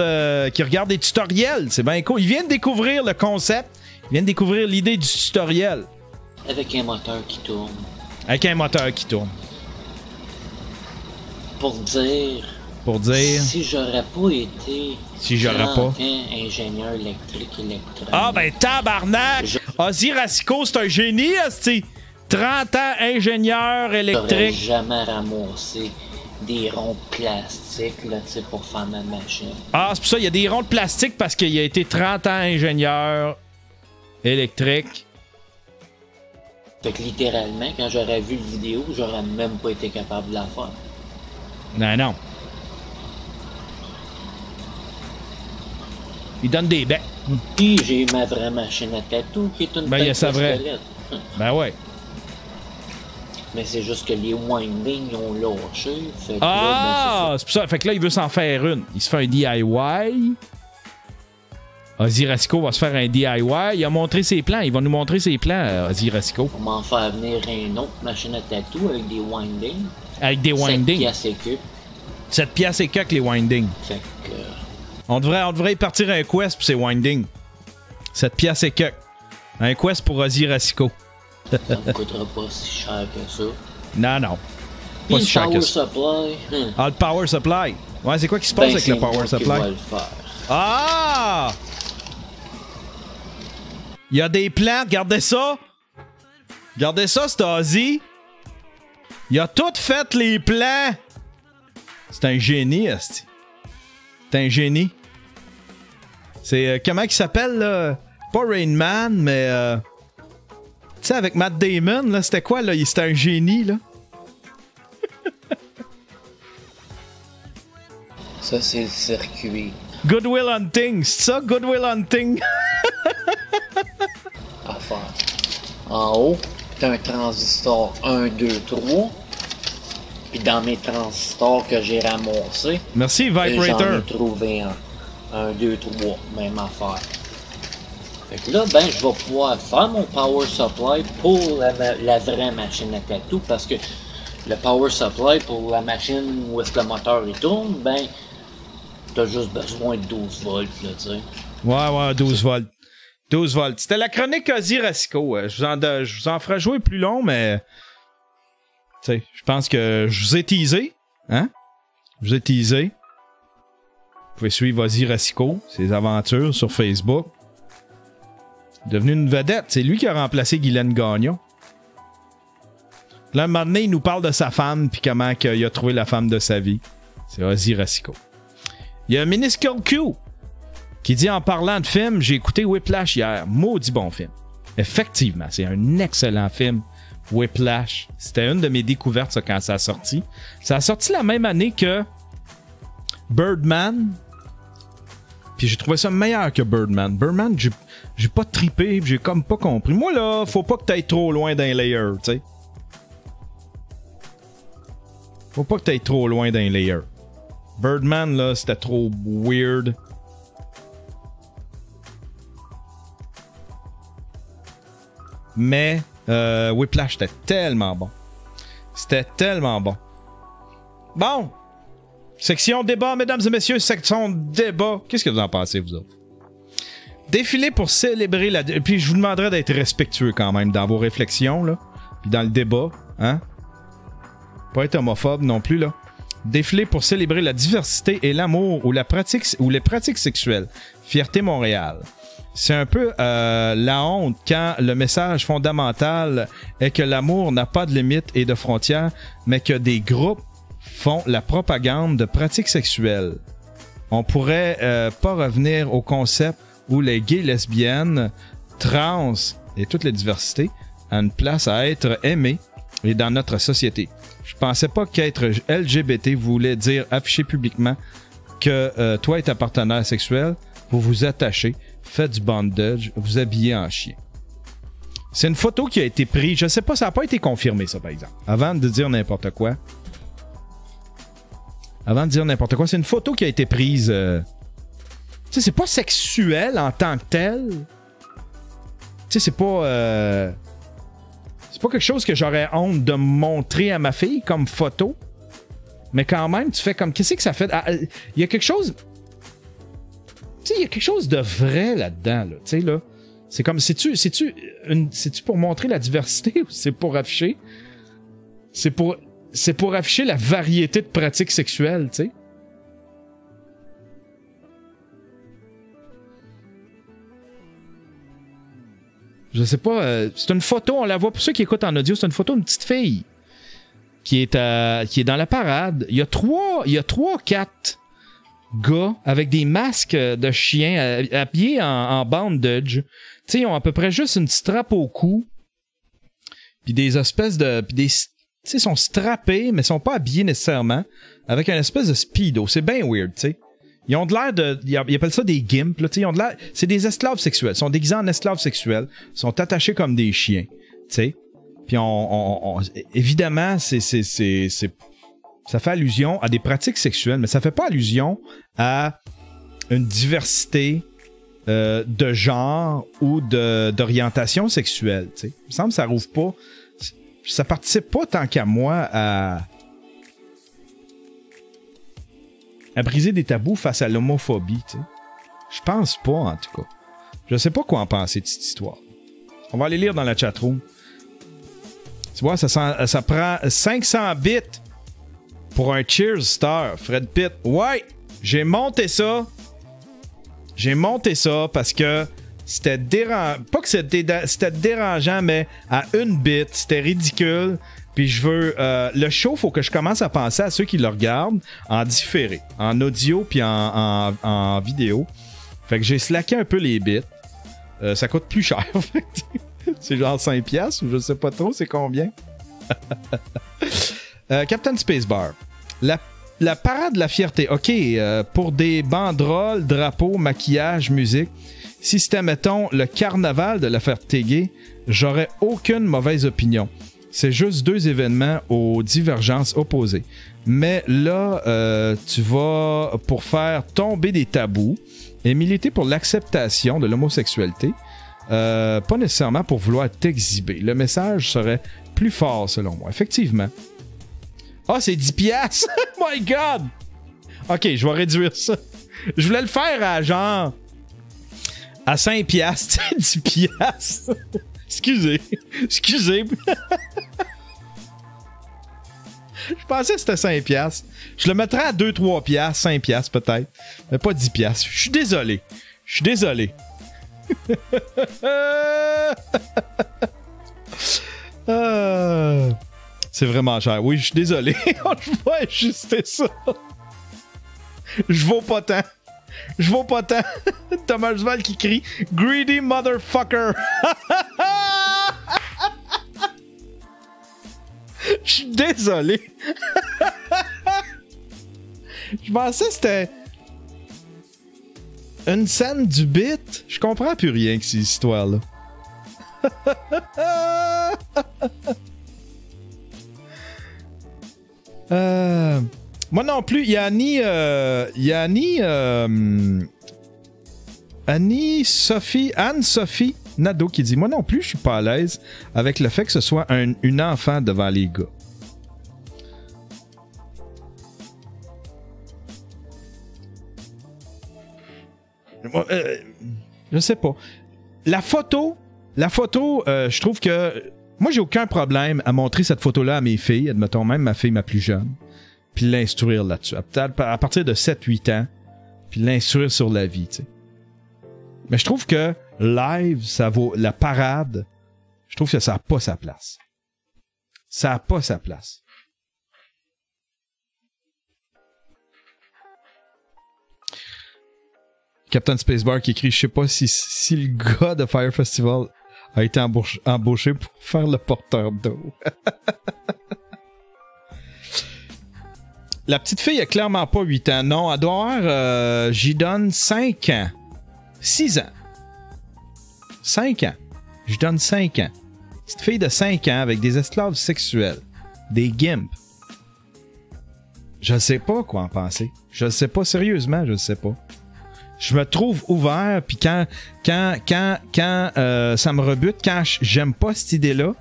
des tutoriels. C'est bien cool. Il vient de découvrir le concept. Il vient de découvrir l'idée du tutoriel. Avec un moteur qui tourne. Avec un moteur qui tourne. Pour dire... Si j'aurais pas été... Si j'aurais pas... ingénieur électrique, électronique... Ah ben tabarnak! Zirasco, c'est un génie, esti! 30 ans ingénieur électrique. J'aurais jamais ramassé des ronds de plastique là, pour faire ma machine. Ah, c'est pour ça, il y a des ronds de plastique parce qu'il a été 30 ans ingénieur électrique. Fait que littéralement, quand j'aurais vu la vidéo, j'aurais même pas été capable de la faire. Non, non. Il donne des becs. Puis j'ai ma vraie machine à tatou qui est une ben, il y a sa vraie. Ben ouais. Mais c'est juste que les windings ont lâché. Fait que ah! là, c'est pour ça. Fait que là, il veut s'en faire une. Il se fait un DIY. Zirasco va se faire un DIY. Il a montré ses plans. Il va nous montrer ses plans, Zirasco. On m'en faire venir une autre machine à tatou avec des windings. Avec des windings. 7 piastres et que. 7 piastres et que les windings. Fait que... On devrait y partir un quest pour ces windings. 7 piastres et que. Un quest pour Zirasco. Ça ne coûtera pas si cher que ça. Non, non. Pas si cher que ça. Supply. Ah, le power supply. Ouais, c'est quoi qui se passe avec le power supply? Ah! Il y a des plans, regardez ça. Regardez ça, c'est Ozzy. Il a tout fait les plans. C'est un génie, esti. C'est un génie. C'est comment il s'appelle là? Pas Rain Man, mais tu sais, avec Matt Damon, là, c'était quoi là? C'était un génie là. Ça, c'est le circuit. Good Will Hunting, c'est ça? Good Will Hunting. À faire. En haut, t'as un transistor 1, 2, 3. Puis dans mes transistors que j'ai ramassés, merci, Vibrator. J'en ai trouvé un. 1, 2, 3, même affaire. Fait que là, ben, je vais pouvoir faire mon power supply pour la vraie machine à tatou parce que le power supply pour la machine où est-ce que le moteur il tourne, ben, t'as juste besoin de 12 volts, là, tu sais. Ouais, 12 volts. 12 volts. C'était la chronique Zirasco. Je vous en ferai jouer plus long, mais... Tu sais, je pense que je vous ai teasé. Hein? Je vous ai teasé. Vous pouvez suivre Zirasco, ses aventures sur Facebook. Devenu une vedette. C'est lui qui a remplacé Guylaine Gagnon. Là, un moment donné, il nous parle de sa femme puis comment il a trouvé la femme de sa vie. C'est Zirasco. Il y a Minuscule Q qui dit en parlant de film, j'ai écouté Whiplash hier. Maudit bon film. Effectivement, c'est un excellent film. Whiplash. C'était une de mes découvertes ça, quand ça a sorti. Ça a sorti la même année que Birdman. Puis j'ai trouvé ça meilleur que Birdman. Birdman, j'ai pas trippé, j'ai comme pas compris. Moi là, faut pas que t'ailles trop loin d'un layer, tu sais. Faut pas que t'ailles trop loin d'un layer. Birdman là, c'était trop weird. Mais Whiplash, c'était tellement bon. C'était tellement bon. Bon. Section débat, mesdames et messieurs. Section débat. Qu'est-ce que vous en pensez, vous autres? Défilé pour célébrer la... Puis je vous demanderai d'être respectueux quand même dans vos réflexions, là. Puis dans le débat, hein? Pas être homophobe non plus, là. Défilé pour célébrer la diversité et l'amour ou les pratiques sexuelles. Fierté Montréal. C'est un peu la honte quand le message fondamental est que l'amour n'a pas de limites et de frontières, mais que des groupes font la propagande de pratiques sexuelles. On pourrait pas revenir au concept où les gays, lesbiennes, trans et toutes les diversités ont une place à être aimés et dans notre société. Je pensais pas qu'être LGBT voulait dire afficher publiquement que toi et ta partenaire sexuel, vous vous attachez, faites du bondage, vous habillez en chien. C'est une photo qui a été prise, je sais pas, ça n'a pas été confirmé ça par exemple. Avant de dire n'importe quoi. C'est une photo qui a été prise. Tu sais, c'est pas sexuel en tant que tel. Tu sais, c'est pas quelque chose que j'aurais honte de montrer à ma fille comme photo. Mais quand même, tu fais comme, qu'est-ce que ça fait? Il y a quelque chose. Tu sais, il y a quelque chose de vrai là-dedans, là. Tu sais, là. C'est comme, c'est-tu pour montrer la diversité ou c'est pour afficher? C'est pour afficher la variété de pratiques sexuelles, tu sais. Je sais pas, c'est une photo, on la voit pour ceux qui écoutent en audio, c'est une photo d'une petite fille qui est dans la parade. Il y a 3-4 gars avec des masques de chiens habillés en bandage. Tu sais, ils ont à peu près juste une strap au cou. Puis des espèces de... Tu sais, ils sont strappés, mais ils sont pas habillés nécessairement. Avec une espèce de speedo. C'est bien weird, tu sais. Ils ont de l'air de... Ils appellent ça des gimps, là, tu sais. Ils ont de l'air... C'est des esclaves sexuels. Ils sont déguisés en esclaves sexuels. Ils sont attachés comme des chiens, tu sais. Puis évidemment, ça fait allusion à des pratiques sexuelles, mais ça fait pas allusion à une diversité de genre ou d'orientation sexuelle, tu sais. Il me semble que ça rouvre pas... Ça participe pas tant qu'à moi à briser des tabous face à l'homophobie, tu sais. Je pense pas, en tout cas. Je sais pas quoi en penser de cette histoire. On va aller lire dans la chatroom. Tu vois, ça prend 500 bits pour un Cheers Star, Fred Pitt. Ouais, j'ai monté ça parce que c'était dérangeant. Pas que c'était dérangeant, mais à une bit, c'était ridicule. Puis je veux... le show, faut que je commence à penser à ceux qui le regardent en différé, en audio puis en vidéo. Fait que j'ai slacké un peu les bits. Ça coûte plus cher. C'est genre 5$ ou je sais pas trop, c'est combien? Captain Spacebar. La parade de la fierté. OK, pour des banderoles, drapeaux, maquillage, musique. Si c'était, mettons, le carnaval de la fierté gay, j'aurais aucune mauvaise opinion. C'est juste deux événements aux divergences opposées. Mais là, tu vas pour faire tomber des tabous et militer pour l'acceptation de l'homosexualité. Pas nécessairement pour vouloir t'exhiber. Le message serait plus fort, selon moi. Effectivement. Ah, c'est 10$! My God! OK, je vais réduire ça. Je voulais le faire à genre... à 5$, tu sais, 10$. Excusez. Je pensais que c'était 5$. Je le mettrais à 2-3$, 5$ peut-être. Mais pas 10$. Je suis désolé. C'est vraiment cher. Oui, je suis désolé. Je vais ajuster ça. Je vaux pas tant. Thomas Val qui crie Greedy motherfucker. Je suis désolé. Je pensais que c'était une scène du bit. Je comprends plus rien que ces histoires-là. Moi non plus, il y a Anne-Sophie Nadeau qui dit « Moi non plus, je suis pas à l'aise avec le fait que ce soit une enfant devant les gars. » Je sais pas. La photo, je trouve que... Moi, j'ai aucun problème à montrer cette photo-là à mes filles, admettons même ma fille ma plus jeune, puis l'instruire là-dessus. À partir de 7-8 ans, puis l'instruire sur la vie, tu sais. Mais je trouve que live, ça vaut... La parade, je trouve que ça n'a pas sa place. Ça n'a pas sa place. Captain Spacebar qui écrit « Je sais pas si le gars de Fire Festival a été embauché pour faire le porteur d'eau. » La petite fille a clairement pas 8 ans. Non, elle doit avoir... j'y donne 5 ans. 6 ans. 5 ans. Je donne 5 ans. Petite fille de 5 ans avec des esclaves sexuels. Des gimps. Je sais pas quoi en penser. Je sais pas, sérieusement, je sais pas. Je me trouve ouvert, puis quand ça me rebute, quand j'aime pas cette idée-là,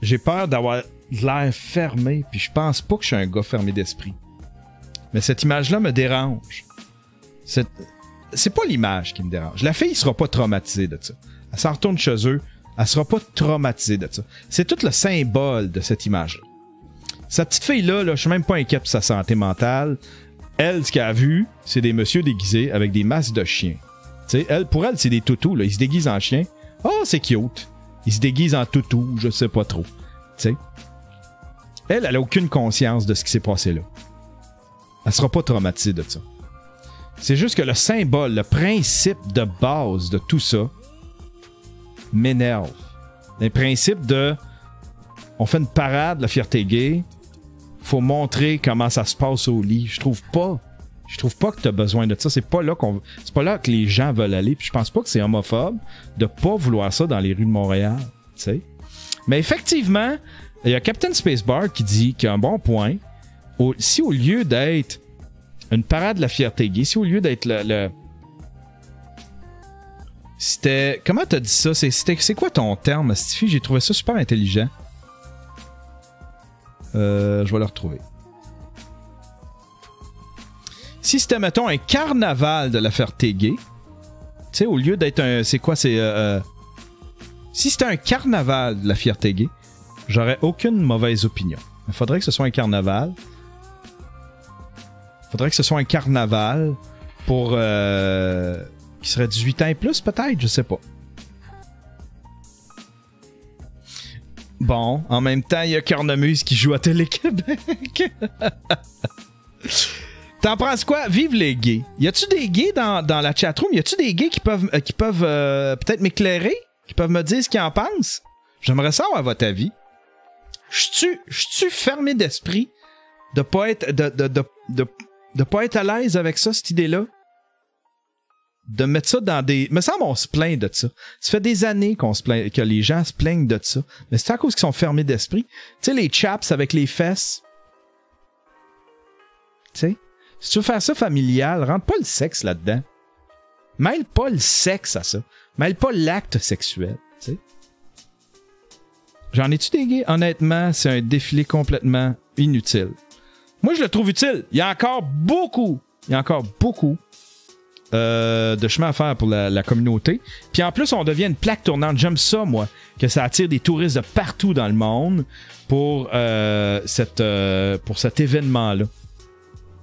j'ai peur d'avoir l'air fermé, puis je pense pas que je suis un gars fermé d'esprit. Mais cette image-là me dérange. C'est pas l'image qui me dérange. La fille sera pas traumatisée de ça. Elle s'en retourne chez eux, elle sera pas traumatisée de ça. C'est tout le symbole de cette image-là. Cette petite fille-là, je suis même pas inquiet pour sa santé mentale. Elle, ce qu'elle a vu, c'est des messieurs déguisés avec des masques de chiens. Pour elle, c'est des toutous. Là. Ils se déguisent en chien. Oh, c'est cute. Ils se déguisent en toutou, je sais pas trop. T'sais. Elle a aucune conscience de ce qui s'est passé là. Elle sera pas traumatisée de ça. C'est juste que le symbole, le principe de base de tout ça m'énerve. Le principe de... On fait une parade, la fierté gay. Faut montrer comment ça se passe au lit. Je trouve pas que t'as besoin de ça. C'est pas là que les gens veulent aller. Puis je pense pas que c'est homophobe de pas vouloir ça dans les rues de Montréal. T'sais. Mais effectivement, il y a Captain Spacebar qui dit qu'il y a un bon point. Si au lieu d'être une parade de la fierté gay, si au lieu d'être c'était... Comment t'as dit ça? C'est quoi ton terme, Stifi? J'ai trouvé ça super intelligent. Je vais le retrouver. Si c'était, mettons, un carnaval de la fierté gay, tu sais, au lieu d'être un... C'est quoi? Si c'était un carnaval de la fierté gay, j'aurais aucune mauvaise opinion. Il faudrait que ce soit un carnaval. Faudrait que ce soit un carnaval pour... qui serait 18 ans et plus, peut-être? Je sais pas. Bon, en même temps, il y a Cornemuse qui joue à Télé-Québec. T'en penses quoi? Vive les gays. Y a-tu des gays dans la chatroom? Y a-tu des gays qui peuvent peut-être m'éclairer? Qui peuvent me dire ce qu'ils en pensent? J'aimerais savoir votre avis. Je suis fermé d'esprit de pas être de pas être à l'aise avec ça, cette idée-là? De mettre ça dans des... Me semble on se plaint de ça. Ça fait des années que les gens se plaignent de ça. Mais c'est à cause qu'ils sont fermés d'esprit. Tu sais, les chaps avec les fesses. Tu sais, si tu veux faire ça familial, rentre pas le sexe là-dedans. Mêle pas le sexe à ça. Mêle pas l'acte sexuel. Tu sais. J'en ai-tu des gays? Honnêtement, c'est un défilé complètement inutile. Moi, je le trouve utile. Il y a encore beaucoup de chemin à faire pour la communauté. Puis en plus, on devient une plaque tournante. J'aime ça, moi, que ça attire des touristes de partout dans le monde pour cet événement-là.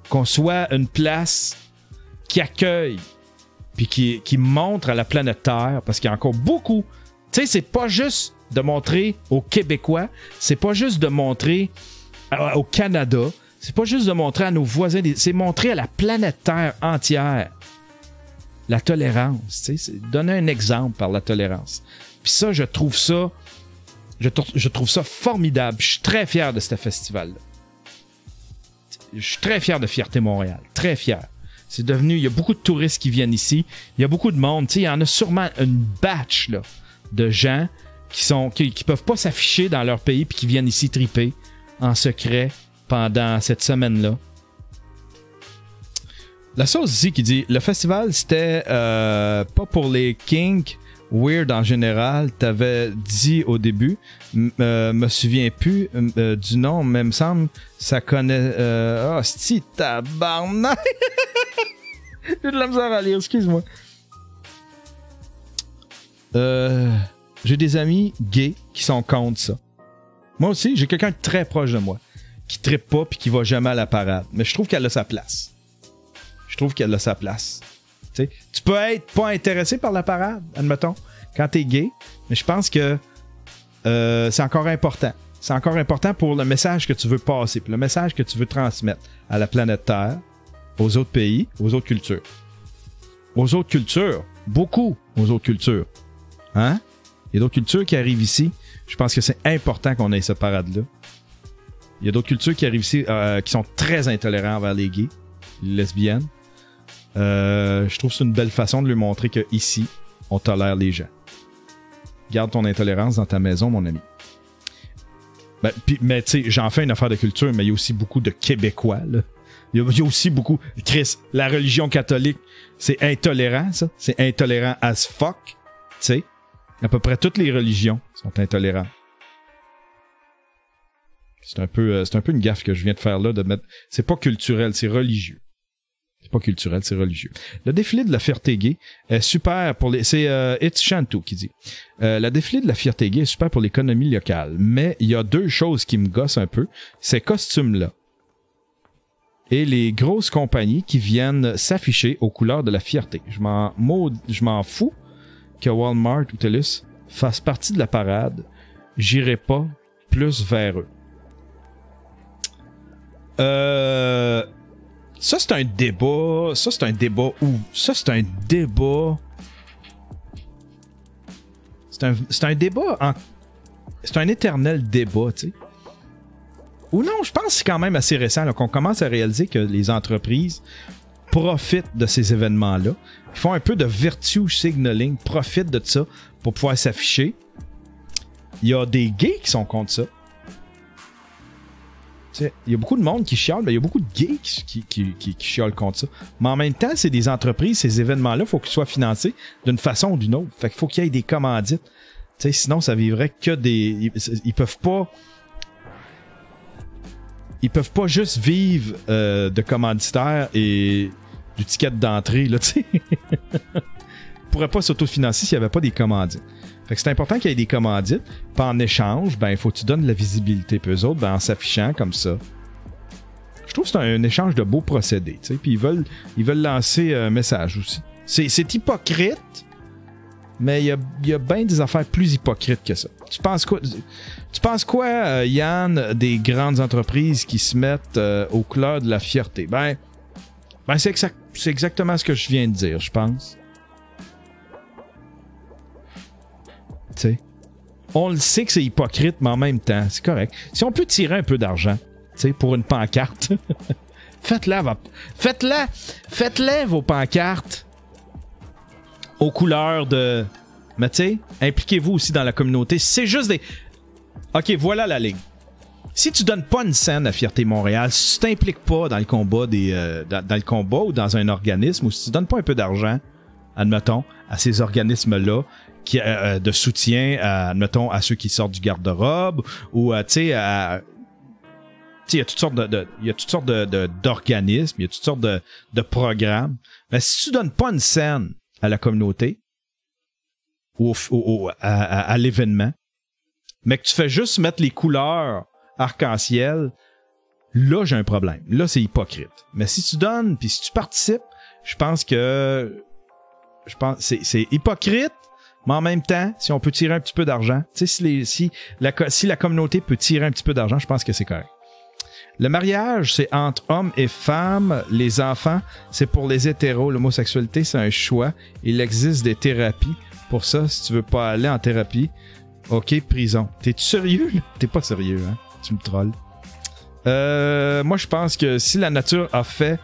Qu'on soit une place qui accueille puis qui montre à la planète Terre, parce qu'il y a encore beaucoup... Tu sais, c'est pas juste de montrer aux Québécois, c'est pas juste de montrer au Canada, c'est pas juste de montrer à nos voisins, c'est montrer à la planète Terre entière la tolérance, tu sais, c'est donner un exemple par la tolérance. Puis ça, je trouve ça formidable. Je suis très fier de ce festival-là. Je suis très fier de Fierté Montréal. Très fier. C'est devenu... Il y a beaucoup de touristes qui viennent ici. Il y a beaucoup de monde. Tu sais, il y en a sûrement une batch là, de gens qui peuvent pas s'afficher dans leur pays puis qui viennent ici triper en secret pendant cette semaine-là. La sauce ici qui dit le festival c'était pas pour les kinks weird en général. T'avais dit au début, me souviens plus du nom, mais me semble ça connaît. Si tabarnak. J'ai de la misère à lire, excuse-moi. J'ai des amis gays qui sont contre ça. Moi aussi, j'ai quelqu'un de très proche de moi qui trippe pas puis qui va jamais à la parade. Mais je trouve qu'elle a sa place. T'sais, tu peux être pas intéressé par la parade, admettons, quand t'es gay, mais je pense que c'est encore important. C'est encore important pour le message que tu veux passer, pour le message que tu veux transmettre à la planète Terre, aux autres pays, aux autres cultures. aux autres cultures. Beaucoup aux autres cultures. Hein? Il y a d'autres cultures qui arrivent ici. Je pense que c'est important qu'on ait cette parade-là. Il y a d'autres cultures qui arrivent ici qui sont très intolérants envers les gays, les lesbiennes. Je trouve que c'est une belle façon de lui montrer qu'ici, on tolère les gens. Garde ton intolérance dans ta maison, mon ami. Ben, mais tu sais, j'en fais une affaire de culture, mais il y a aussi beaucoup de Québécois, là. Il y a aussi beaucoup... Chris, la religion catholique, c'est intolérant, ça. C'est intolérant as fuck. Tu sais, à peu près toutes les religions sont intolérantes. C'est un peu une gaffe que je viens de faire là, de mettre... C'est pas culturel, c'est religieux. C'est pas culturel, c'est religieux. Le défilé de la fierté gay est super pour les... C'est It's Shantou qui dit. Le défilé de la fierté gay est super pour l'économie locale, mais il y a deux choses qui me gossent un peu. Ces costumes-là et les grosses compagnies qui viennent s'afficher aux couleurs de la fierté. Je m'en fous que Walmart ou TELUS fassent partie de la parade. J'irai pas plus vers eux. Ça, c'est un débat. C'est un débat. C'est un éternel débat, tu sais. Ou non, je pense que c'est quand même assez récent là, qu'on commence à réaliser que les entreprises profitent de ces événements-là. Ils font un peu de virtue signaling, profitent de ça pour pouvoir s'afficher. Il y a des gays qui sont contre ça. Il y a beaucoup de monde qui chiale, mais il y a beaucoup de gays qui chialent contre ça. Mais en même temps, c'est des entreprises, ces événements-là, il faut qu'ils soient financés d'une façon ou d'une autre. Fait qu'il faut qu'il y ait des commandites. T'sais, sinon, ça vivrait que des... Ils peuvent pas juste vivre de commanditaires et du ticket d'entrée, là, tu sais. Ils pourraient pas s'autofinancer s'il n'y avait pas des commandites. Fait que c'est important qu'il y ait des commandites. Puis en échange, ben, il faut que tu donnes de la visibilité. Puis eux autres, ben, en s'affichant comme ça. Je trouve que c'est un échange de beaux procédés, tu sais. Puis ils veulent lancer un message aussi. C'est hypocrite, mais il y a bien des affaires plus hypocrites que ça. Tu penses quoi, Yann, des grandes entreprises qui se mettent aux couleurs de la fierté? Ben c'est exactement ce que je viens de dire, je pense. Tu sais, on le sait que c'est hypocrite, mais en même temps, c'est correct. Si on peut tirer un peu d'argent, tu sais, pour une pancarte, faites-les vos pancartes aux couleurs de... Mais tu sais, impliquez-vous aussi dans la communauté. C'est juste des... OK, voilà la ligne. Si tu donnes pas une scène à Fierté Montréal, si tu t'impliques pas dans le combat dans le combat ou dans un organisme, ou si tu donnes pas un peu d'argent, admettons, à ces organismes-là, de soutien, admettons, à ceux qui sortent du garde-robe, ou tu sais, il y a toutes sortes d'organismes, il y a toutes sortes de programmes. Mais si tu donnes pas une scène à la communauté, à l'événement, mais que tu fais juste mettre les couleurs arc-en-ciel, là, j'ai un problème. Là, c'est hypocrite. Mais si tu donnes, puis si tu participes, je pense que c'est hypocrite, mais en même temps, si on peut tirer un petit peu d'argent, tu sais, si la communauté peut tirer un petit peu d'argent, je pense que c'est correct. Le mariage, c'est entre hommes et femmes. Les enfants, c'est pour les hétéros. L'homosexualité, c'est un choix. Il existe des thérapies. Pour ça, si tu veux pas aller en thérapie, OK, prison. T'es-tu sérieux? T'es pas sérieux, hein? Tu me trolles. Moi, je pense que si la nature a fait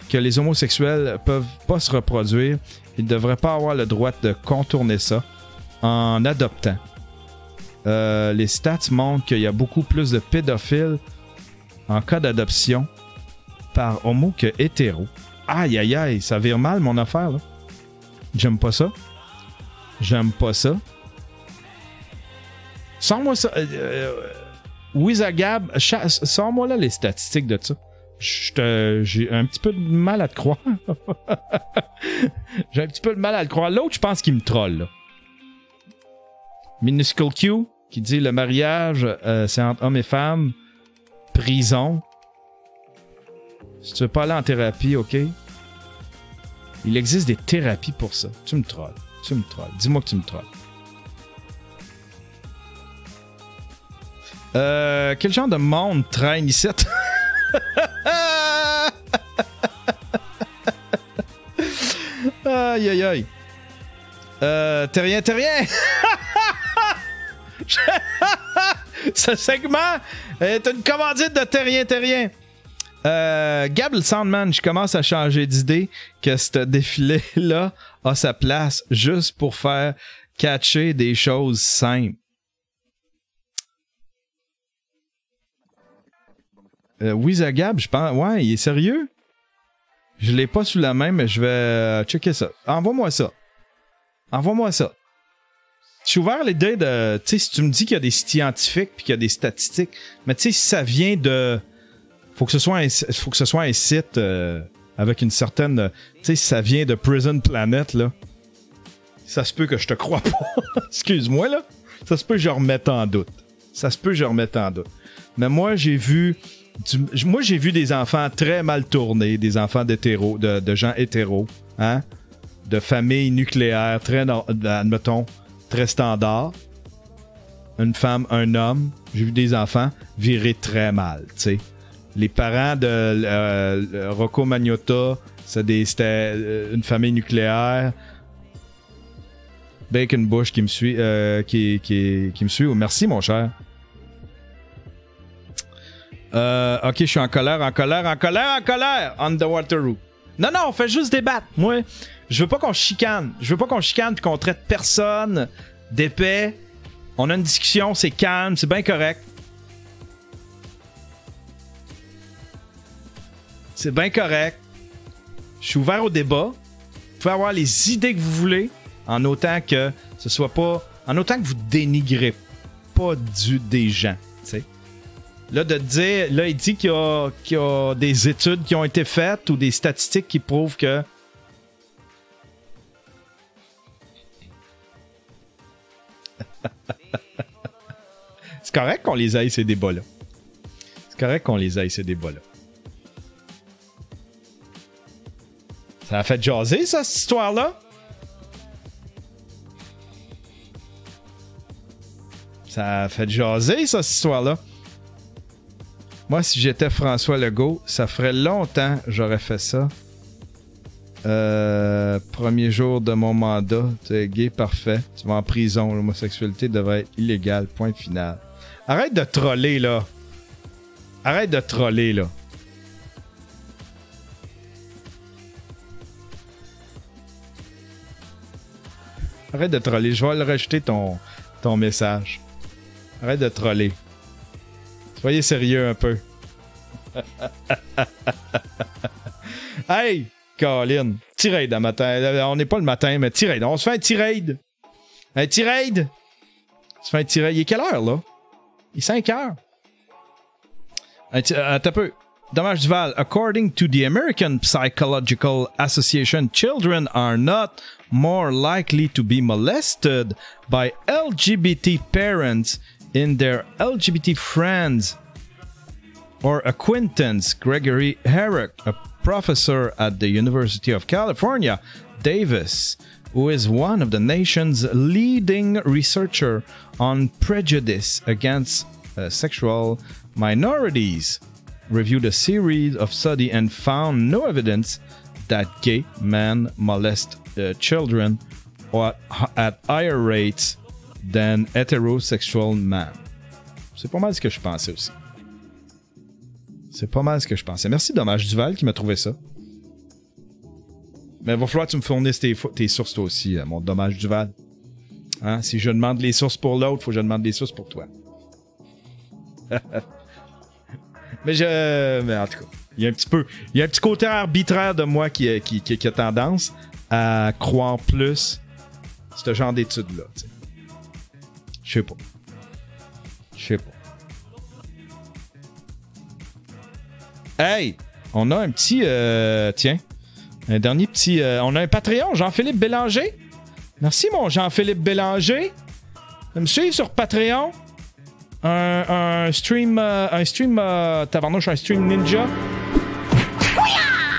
que les homosexuels peuvent pas se reproduire, ils devraient pas avoir le droit de contourner ça en adoptant. Les stats montrent qu'il y a beaucoup plus de pédophiles en cas d'adoption par homo que hétéro. Aïe, aïe, aïe, ça vire mal mon affaire, là. J'aime pas ça. Sors-moi ça. Wizagab, sors-moi là les statistiques de ça. J'ai un petit peu de mal à te croire. J'ai un petit peu de mal à le croire. L'autre, je pense qu'il me troll, là. Minuscule Q, qui dit le mariage, c'est entre hommes et femmes. Prison. Si tu veux pas aller en thérapie, OK? Il existe des thérapies pour ça. Tu me trolles. Dis-moi que tu me trolles. Quel genre de monde traîne ici? Aïe, aïe, aïe. Terrien. Ce segment est une commandite de Terrien. Gab le Soundman, je commence à changer d'idée que ce défilé-là a sa place juste pour faire catcher des choses simples. Weezer Gab, je pense. Ouais, il est sérieux? Je l'ai pas sous la main, mais je vais checker ça. Envoie-moi ça. Je suis ouvert à l'idée de. Tu sais, si tu me dis qu'il y a des scientifiques puis qu'il y a des statistiques, mais tu sais, si ça vient de. Faut que ce soit un site avec une certaine. Tu sais, si ça vient de Prison Planet, là. Ça se peut que je te crois pas. Excuse-moi, là. Ça se peut que je remette en doute. Mais moi, j'ai vu des enfants très mal tournés, des enfants d'hétéros, de gens hétéros, hein? De familles nucléaires, admettons, très standard. Une femme, un homme. J'ai vu des enfants virer très mal, tu sais. Les parents de Rocco Magnotta, c'était une famille nucléaire. Bacon Bush qui me suit, qui me suit. Oh, merci, mon cher. Ok, je suis en colère. Underwater Room. Non, on fait juste débattre. Moi, je veux pas qu'on chicane. Puis qu'on traite personne d'épais. On a une discussion, c'est calme, c'est bien correct. Je suis ouvert au débat. Vous pouvez avoir les idées que vous voulez, en autant que ce soit pas. En autant que vous dénigrez pas des gens. T'sais. Là, de dire. Là, il dit qu'il y a des études qui ont été faites ou des statistiques qui prouvent que. C'est correct qu'on les aille, ces débats-là. Ça a fait jaser, ça, cette histoire-là? Moi, si j'étais François Legault, ça ferait longtemps que j'aurais fait ça. Premier jour de mon mandat, tu es gay, parfait. Tu vas en prison. L'homosexualité devrait être illégale. Point final. Arrête de troller, là. Arrête de troller, là. Arrête de troller. Je vais le rajouter ton message. Arrête de troller. Soyez sérieux un peu. Hey, Colin. Tirade à matin. On n'est pas le matin, mais tirade. On se fait un tirade. Un tirade. On se fait un tirade. Il est quelle heure, là? Il est 5 heures. Attends un peu. Dommage Duval. According to the American Psychological Association, children are not more likely to be molested by LGBT parents in their LGBT friends or acquaintance. Gregory Herrick, a professor at the University of California, Davis, who is one of the nation's leading researchers on prejudice against sexual minorities, reviewed a series of studies and found no evidence that gay men molest children at higher rates than heterosexual men. C'est pas mal ce que je pensais aussi. Merci Dommage Duval qui m'a trouvé ça. Mais il va falloir que tu me fournisses tes sources toi aussi, mon Dommage Duval. Hein? Si je demande les sources pour l'autre, faut que je demande les sources pour toi. Mais en tout cas, il y a un petit côté arbitraire de moi qui a tendance à croire plus ce genre d'études-là. Je sais pas. Hey! On a un petit... tiens. Un dernier petit... on a un Patreon, Jean-Philippe Bélanger. Merci, mon Jean-Philippe Bélanger. Me suivre sur Patreon. Un stream tabarnouche, un stream ninja.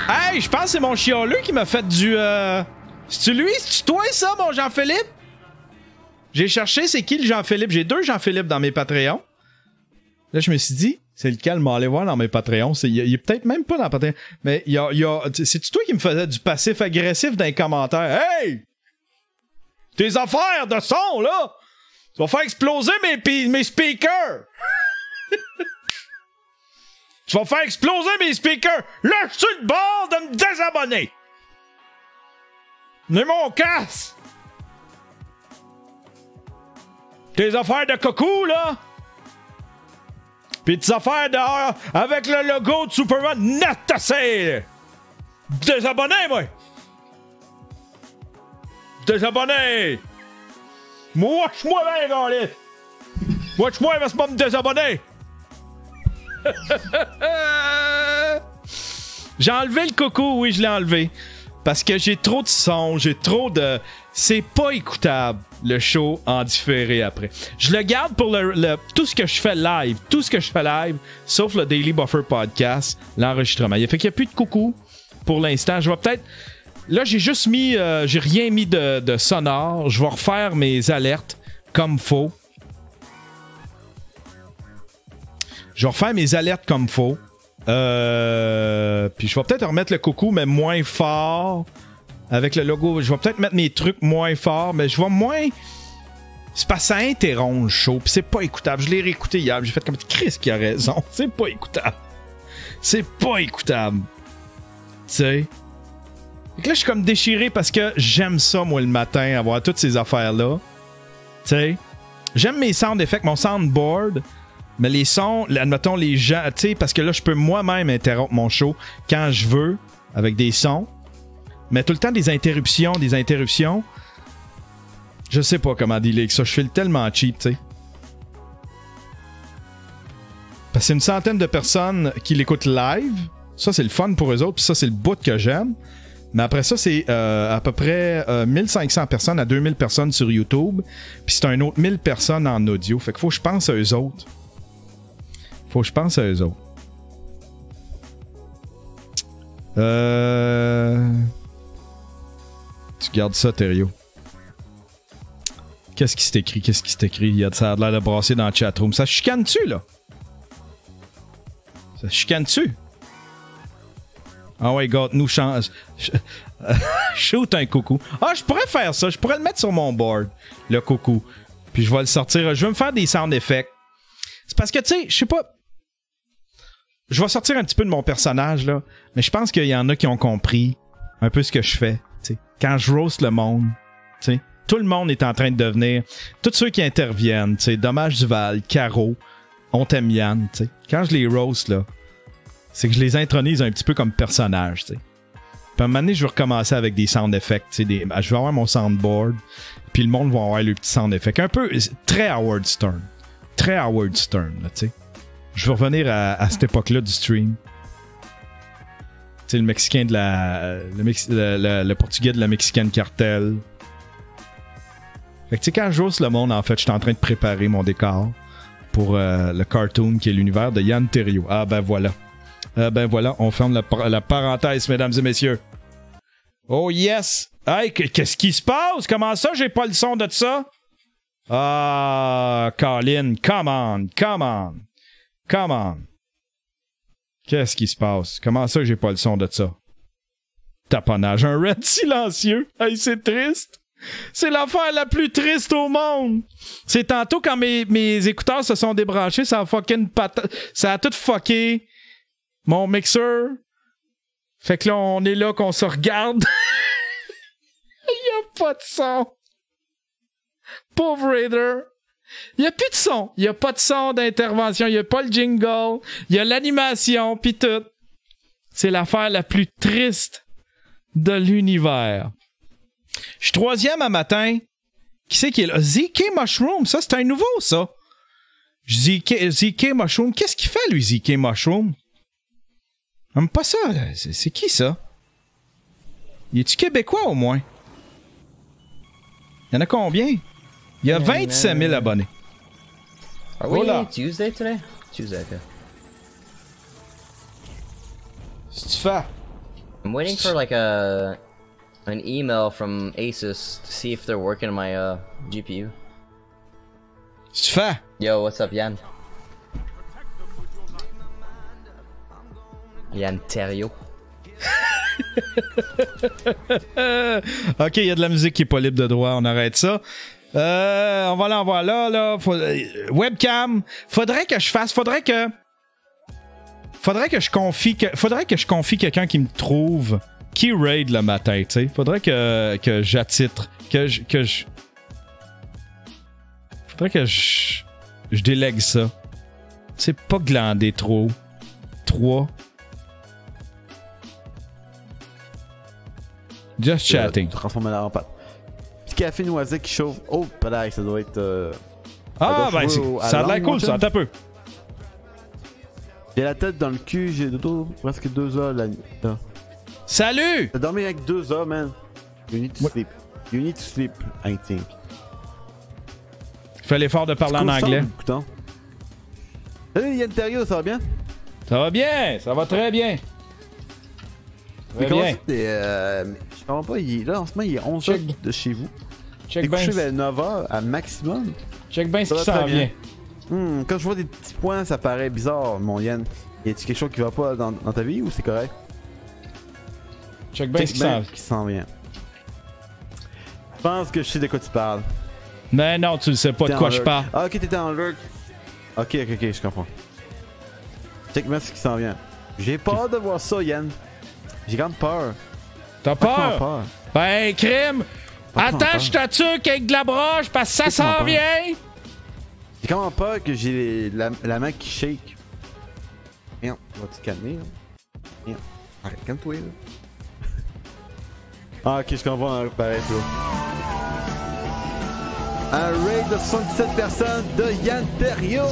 Hey, je pense que c'est mon chialeux qui m'a fait du... C'est-tu lui? C'est-tu toi, ça, mon Jean-Philippe? J'ai cherché c'est qui le Jean-Philippe. J'ai 2 Jean-Philippe dans mes Patreons. Là, je me suis dit, C'est lequel? Mais allez voir dans mes Patreons. Il est peut-être même pas dans Patreon. Mais il y a c'est-tu toi qui me faisais du passif agressif dans les commentaires? Hey! Tes affaires de son, là! Tu vas faire exploser mes speakers! Tu vas faire exploser mes speakers! Là, je suis le bord de me désabonner! Mais mon casse! Tes affaires de coco, là! Pis tes affaires dehors avec le logo de Superman, Natasé! Désabonné, moi! Désabonné! Watch-moi bien, gars! Watch-moi, il va se pas me désabonner! J'ai enlevé le coco, oui, je l'ai enlevé. Parce que j'ai trop de son, j'ai trop de... C'est pas écoutable, le show en différé après. Je le garde pour tout ce que je fais live. Tout ce que je fais live, sauf le Daily Buffer Podcast, l'enregistrement. Fait qu'il n'y a plus de coucou pour l'instant. Je vais peut-être... Là, j'ai juste mis... j'ai rien mis de sonore. Je vais refaire mes alertes comme faut. Je vais refaire mes alertes comme faut. Puis je vais peut-être remettre le coucou, mais moins fort. Avec le logo. Je vais peut-être mettre mes trucs moins forts, mais je vais moins... C'est parce que ça interrompt le show, puis c'est pas écoutable. Je l'ai réécouté hier, j'ai fait comme Chris qui a raison. C'est pas écoutable. C'est pas écoutable. Tu sais. Donc là, je suis comme déchiré parce que j'aime ça, moi, le matin, avoir toutes ces affaires-là. Tu sais. J'aime mes sound effects, mon soundboard. Mais les sons, admettons les gens, tu sais, parce que là, je peux moi-même interrompre mon show quand je veux, avec des sons. Mais tout le temps, des interruptions. Je sais pas comment dealer avec ça. Je fais tellement cheap, tu sais. Parce que c'est une centaine de personnes qui l'écoutent live. Ça, c'est le fun pour eux autres. Puis ça, c'est le bout que j'aime. Mais après ça, c'est à peu près 1500 personnes à 2000 personnes sur YouTube. Puis c'est un autre 1000 personnes en audio. Fait qu'il faut que je pense à eux autres. Tu gardes ça, Thériault. Qu'est-ce qui s'est écrit? Ça a l'air de brasser dans le chatroom. Ça chicane-tu, là? Ah ouais, God, nous change. Shoot un coucou. Ah, je pourrais faire ça. Je pourrais le mettre sur mon board, le coucou. Puis je vais le sortir. Je vais me faire des sound effects. C'est parce que, tu sais, je sais pas... Je vais sortir un petit peu de mon personnage, là. Mais je pense qu'il y en a qui ont compris un peu ce que je fais. T'sais. Quand je roast le monde, t'sais, tout le monde est en train de devenir... Tous ceux qui interviennent, t'sais, Dommage Duval, Caro, On t'aime Yann, t'sais. Quand je les roast, là, c'est que je les intronise un petit peu comme personnage, t'sais. Puis à un moment donné, je vais recommencer avec des sound effects, je vais avoir mon soundboard, puis le monde va avoir le petit sound effect. Un peu, très Howard Stern. Très Howard Stern, là, tu sais. Je vais revenir à cette époque-là du stream. Tu sais, le Mexicain de le Portugais de la Mexicaine Cartel. Fait que tu sais, quand j'ose le monde, en fait, je suis en train de préparer mon décor pour le cartoon qui est l'univers de Yann Terriot. Ah ben voilà. On ferme la parenthèse, mesdames et messieurs. Oh yes! Hey, qu'est-ce qui se passe? Comment ça, j'ai pas le son de ça? Ah, Colin, come on. Qu'est-ce qui se passe? Comment ça, j'ai pas le son de ça? Taponnage, un red silencieux. Hey, c'est triste. C'est l'affaire la plus triste au monde. C'est tantôt quand mes écouteurs se sont débranchés, ça a fucking ça a tout fucké mon mixeur. Fait que là, on est là qu'on se regarde. Il y a pas de son. Pauvre Raider. Il y a plus de son. Il y a pas de son d'intervention. Il y a pas le jingle. Il y a l'animation pis tout. C'est l'affaire la plus triste de l'univers. Je suis troisième à matin. Qui c'est qui est là? ZK Mushroom. Ça, c'est un nouveau, ça. ZK Mushroom. Qu'est-ce qu'il fait, lui, ZK Mushroom? J'aime pas ça. C'est qui, ça? Il est-tu québécois, au moins? Il y en a combien? Il y a 27 000 abonnés. Are we Tuesday today? Tuesday, okay. Qu'est-ce que tu fais? I'm waiting for like an email from Asus to see if they're working on my GPU. Qu'est-ce que tu fais? Yo, what's up, Yann? Yann Terriot. Ok, il y a de la musique qui est pas libre de droit, on arrête ça. On va l'envoyer là. Webcam. Faudrait que je confie quelqu'un qui me trouve, qui raid le matin, tu sais. Faudrait que j'attitre, faudrait que je délègue ça. C'est pas glandé trop. 3. Just chatting. Transformer la rampe. Petit café noisette qui chauffe. Oh, pareil, ça doit être. Ah, ben, ça a l'air cool, ça. Attends un peu. J'ai la tête dans le cul, j'ai dodo presque 2 heures la nuit. Salut! T'as dormi avec 2 heures, man. You need to sleep. You need to sleep, I think. Fais l'effort de parler en anglais. Salut Yann Terriot, ça va bien? Ça va bien, ça va très bien. Très bien. Je comprends pas, là en ce moment il est 11h de chez vous. Check t'es couché bien. vers 9h à maximum. Check bien ce qui s'en vient. Quand je vois des petits points, ça paraît bizarre, mon Yann. Y a-t-il quelque chose qui va pas dans ta vie ou c'est correct? Check bien ce qui s'en vient. Je pense que je sais de quoi tu parles. Mais non, tu le sais pas de quoi je parle. Ah, ok, t'étais en lurk. Ok, je comprends. Check bien ce qui s'en vient. J'ai peur de voir ça, Yann. J'ai quand même peur. T'as peur? Ben, crime! Attache ta tuque avec de la broche parce que ça s'en vient! J'ai quand même peur que j'ai la main qui shake. Merde, vas-tu te calmer, là? Merde, arrête, calme-toi, là. Ah, ok, je comprends apparaître, là. Un raid de 77 personnes de Yann Terriot!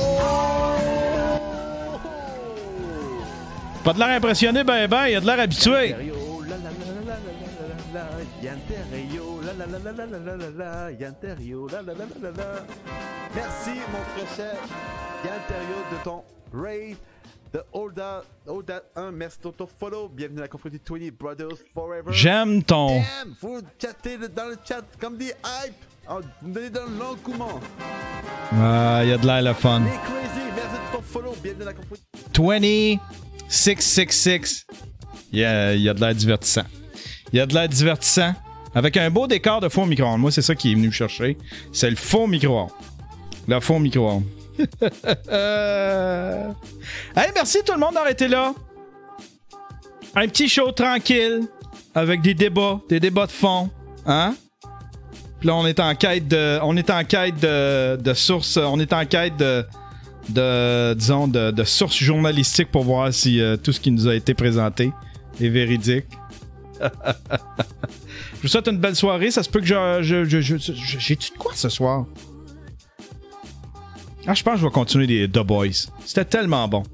Pas de l'air impressionné, il a de l'air habitué. Yann Terriot, Yann Terriot, merci mon très cher Yann Terriot de ton raid de Hold That 1. Merci de ton follow. Bienvenue à la confrérie 20 Brothers Forever. J'aime ton. Faut chatter dans le chat comme des hype. Vous me donnez dans l'engouement. Il y a de l'air le fun. Mais crazy, merci de ton follow. Bienvenue à la confrérie 2666. Il y a de l'air divertissant. Il y a de l'air divertissant. Avec un beau décor de faux micro-ondes. Moi, c'est ça qui est venu me chercher. C'est le faux micro-ondes. Le faux micro-ondes. Hey, merci tout le monde d'avoir été là. Un petit show tranquille. Avec des débats de fond. Hein? Puis là, on est en quête de sources. On est en quête de sources journalistiques pour voir si tout ce qui nous a été présenté est véridique. Je vous souhaite une belle soirée. Ça se peut que j'ai-tu de quoi ce soir? Ah, je pense que je vais continuer The Boys. C'était tellement bon.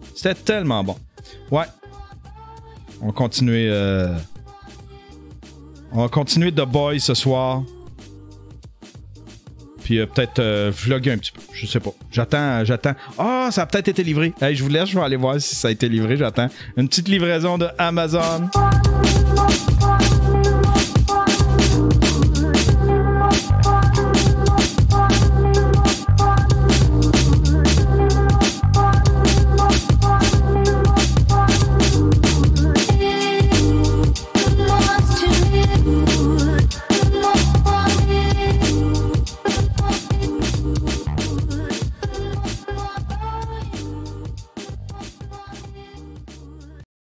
Ouais. On va continuer The Boys ce soir. Puis peut-être vlogger un petit peu. Je sais pas. J'attends. Ah, ça a peut-être été livré. Hey, je vous laisse. Je vais aller voir si ça a été livré. J'attends une petite livraison de Amazon.